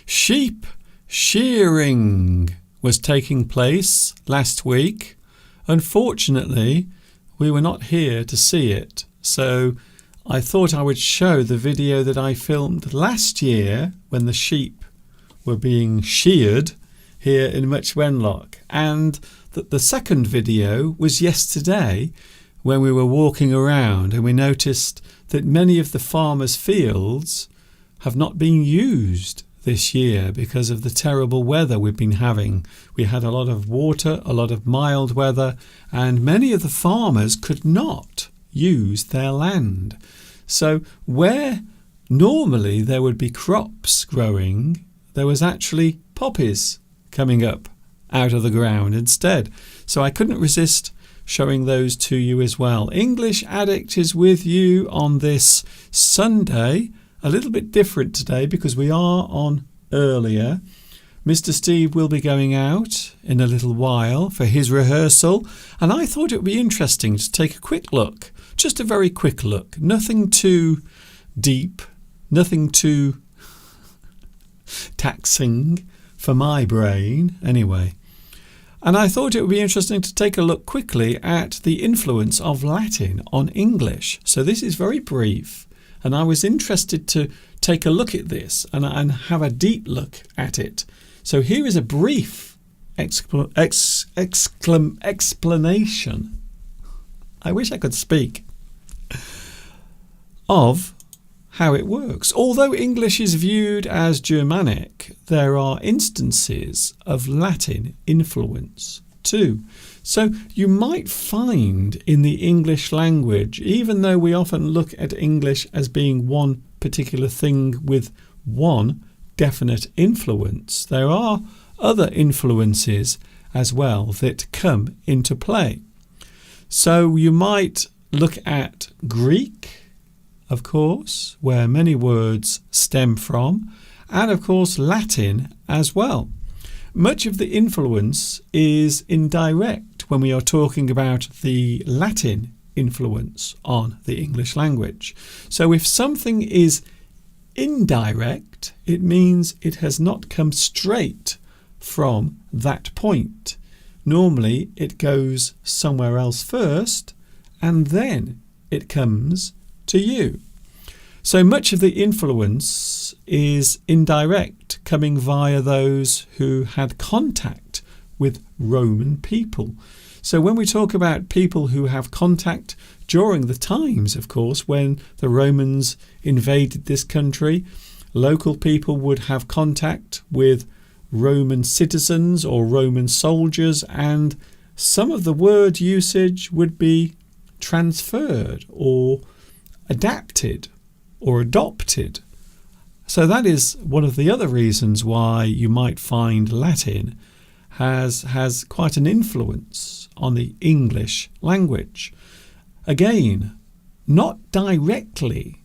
Sheep shearing was taking place last week. Unfortunately, we were not here to see it, so I thought I would show the video that I filmed last year when the sheep were being sheared here in Much Wenlock, and that the second video was yesterday when we were walking around and we noticed that many of the farmers' fields have not been used this year because of the terrible weather we've been having. We had a lot of water, a lot of mild weather, and many of the farmers could not use their land. So where normally there would be crops growing, there was actually poppies coming up out of the ground instead. So I couldn't resist showing those to you as well. English Addict is with you on this Sunday. A little bit different today because we are on earlier. Mr. Steve will be going out in a little while for his rehearsal, and I thought it would be interesting to take a quick look, just a very quick look, nothing too deep, nothing too taxing for my brain anyway. And I thought it would be interesting to take a look quickly at the influence of Latin on English. So this is very brief. And I was interested to take a look at this and have a deep look at it. So here is a brief explanation. I wish I could speak. Of how it works. Although English is viewed as Germanic, there are instances of Latin influence too. So you might find in the English language, even though we often look at English as being one particular thing with one definite influence, there are other influences as well that come into play. So you might look at Greek, of course, where many words stem from, and of course Latin as well. Much of the influence is indirect when we are talking about the Latin influence on the English language. So if something is indirect, it means it has not come straight from that point. Normally it goes somewhere else first and then it comes to you. So much of the influence is indirect, coming via those who had contact with Roman people. So when we talk about people who have contact during the times, of course, when the Romans invaded this country, local people would have contact with Roman citizens or Roman soldiers, and some of the word usage would be transferred or adapted or adopted. So that is one of the other reasons why you might find Latin has quite an influence on the English language. Again, not directly,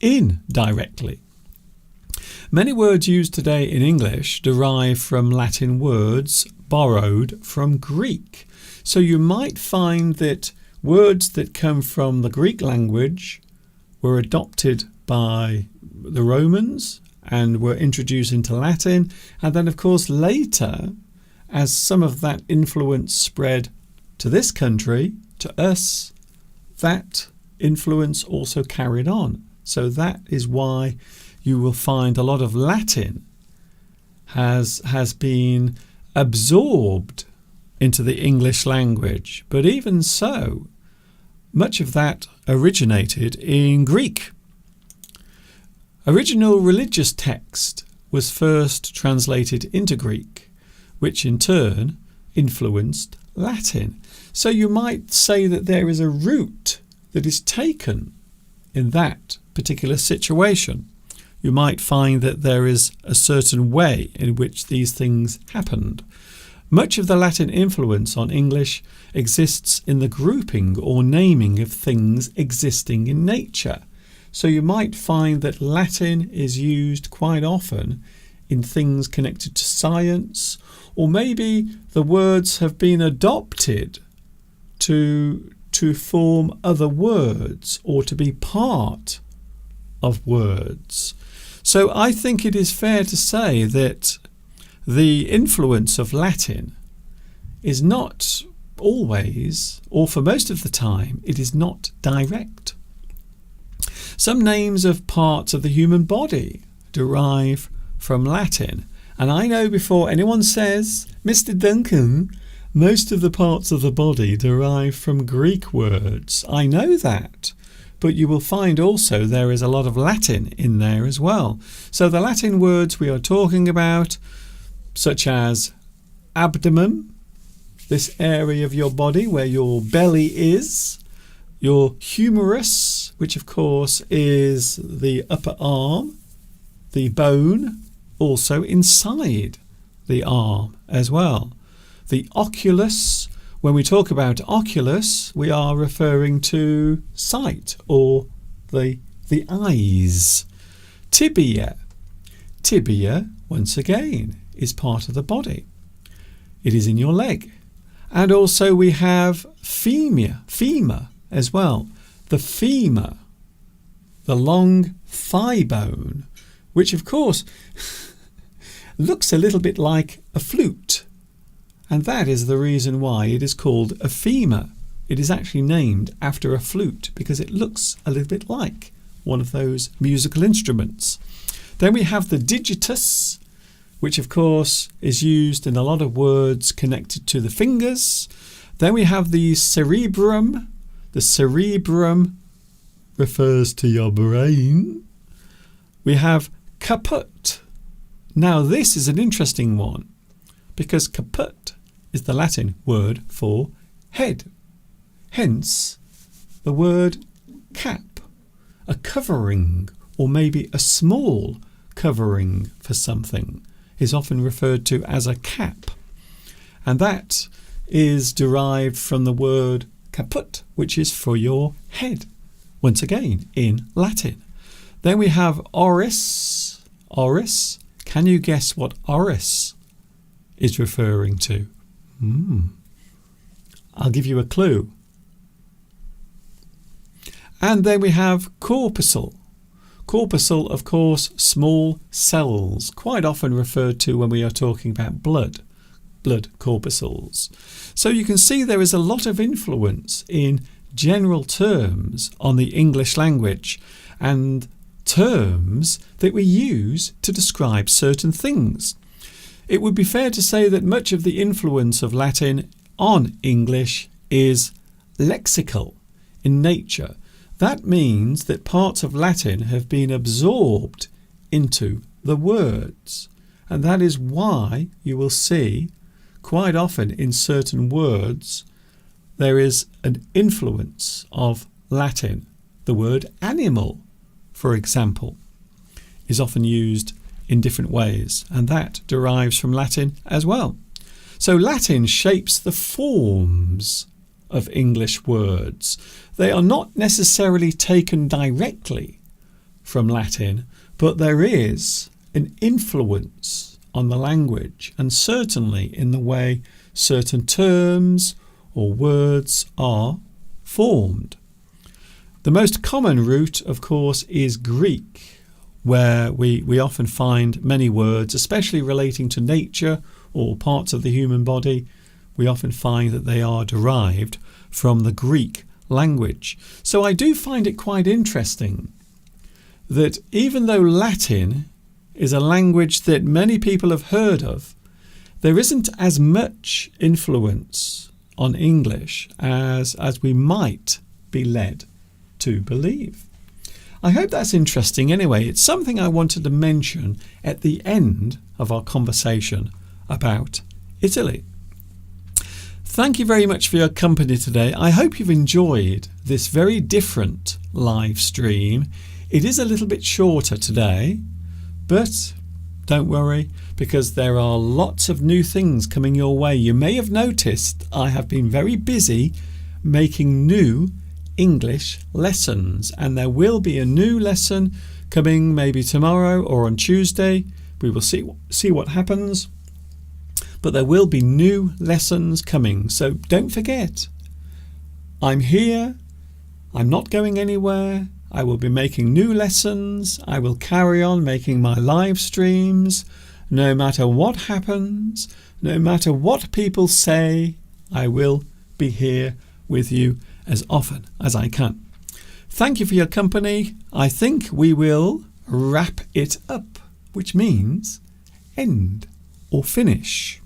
indirectly. Many words used today in English derive from Latin words borrowed from Greek. So you might find that words that come from the Greek language were adopted by the Romans and were introduced into Latin, and then of course later, as some of that influence spread to this country, to us, that influence also carried on. So that is why you will find a lot of Latin has been absorbed into the English language. But even so, much of that originated in Greek. Original religious text was first translated into Greek, which in turn influenced Latin. So you might say that there is a route that is taken in that particular situation. You might find that there is a certain way in which these things happened. Much of the Latin influence on English exists in the grouping or naming of things existing in nature. So you might find that Latin is used quite often in things connected to science, or maybe the words have been adopted to form other words or to be part of words. So So I think it is fair to say that the influence of Latin is not always, or for most of the time, it is not direct. Some names of parts of the human body derive from Latin. And I know before anyone says, Mr. Duncan, most of the parts of the body derive from Greek words. I know that. But you will find also there is a lot of Latin in there as well. So the Latin words we are talking about, such as abdomen, this area of your body where your belly is, your humerus, which of course is the upper arm, the bone, also inside the arm as well. The oculus, when we talk about oculus, we are referring to sight or the eyes. Tibia. Tibia, once again, is part of the body. It is in your leg. And also we have femur as well. The femur, the long thigh bone, which of course looks a little bit like a flute. And that is the reason why it is called a femur. It is actually named after a flute because it looks a little bit like one of those musical instruments. Then we have the digitus, which of course is used in a lot of words connected to the fingers. Then we have the cerebrum. The cerebrum refers to your brain. We have caput. Now this is an interesting one because caput is the Latin word for head. Hence the word cap, a covering or maybe a small covering for something is often referred to as a cap. And that is derived from the word caput, which is for your head, once again in Latin. Then we have oris. Oris. Can you guess what oris is referring to? I'll give you a clue. And then we have corpuscle. Corpuscle, of course, small cells, quite often referred to when we are talking about blood corpuscles. So you can see there is a lot of influence in general terms on the English language and terms that we use to describe certain things. It would be fair to say that much of the influence of Latin on English is lexical in nature. That means that parts of Latin have been absorbed into the words. And that is why you will see quite often in certain words there is an influence of Latin. The word animal, for example, is often used in different ways, and that derives from Latin as well. So Latin shapes the forms of English words. They are not necessarily taken directly from Latin, but there is an influence on the language and certainly in the way certain terms or words are formed. The most common root, of course, is Greek, where we often find many words, especially relating to nature or parts of the human body. We often find that they are derived from the Greek language. So I do find it quite interesting that even though Latin is a language that many people have heard of, there isn't as much influence on English as we might be led to believe. I hope that's interesting anyway. It's something I wanted to mention at the end of our conversation about Italy. Thank you very much for your company today. I hope you've enjoyed this very different live stream. It is a little bit shorter today, but don't worry because there are lots of new things coming your way. You may have noticed I have been very busy making new English lessons, and there will be a new lesson coming maybe tomorrow or on Tuesday. We will see what happens, but there will be new lessons coming, so don't forget, I'm here, I'm not going anywhere, I will be making new lessons. I will carry on making my live streams. No matter what happens, no matter what people say, I will be here with you as often as I can. Thank you for your company. I think we will wrap it up, which means end or finish.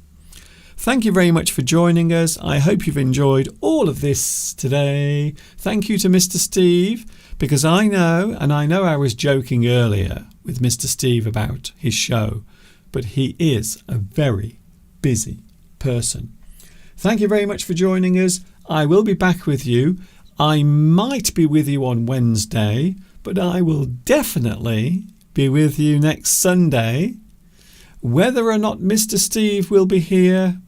Thank you very much for joining us. I hope you've enjoyed all of this today. Thank you to Mr. Steve, because I know I was joking earlier with Mr. Steve about his show, but he is a very busy person. Thank you very much for joining us. I will be back with you. I might be with you on Wednesday, but I will definitely be with you next Sunday. Whether or not Mr. Steve will be here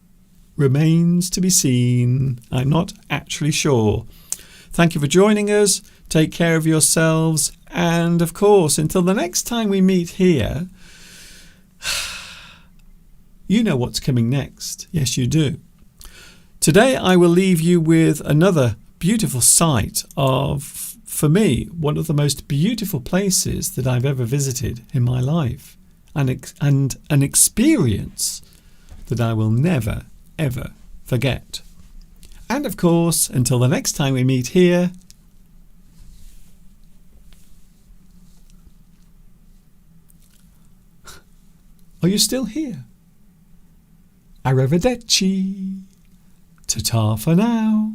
remains to be seen. I'm not actually sure. Thank you for joining us. Take care of yourselves. And of course, until the next time we meet here, you know what's coming next. Yes, you do. Today I will leave you with another beautiful sight of, for me, one of the most beautiful places that I've ever visited in my life, and an experience that I will never, ever forget. And of course, until the next time we meet here, are you still here? Arrivederci. Ta-ta for now.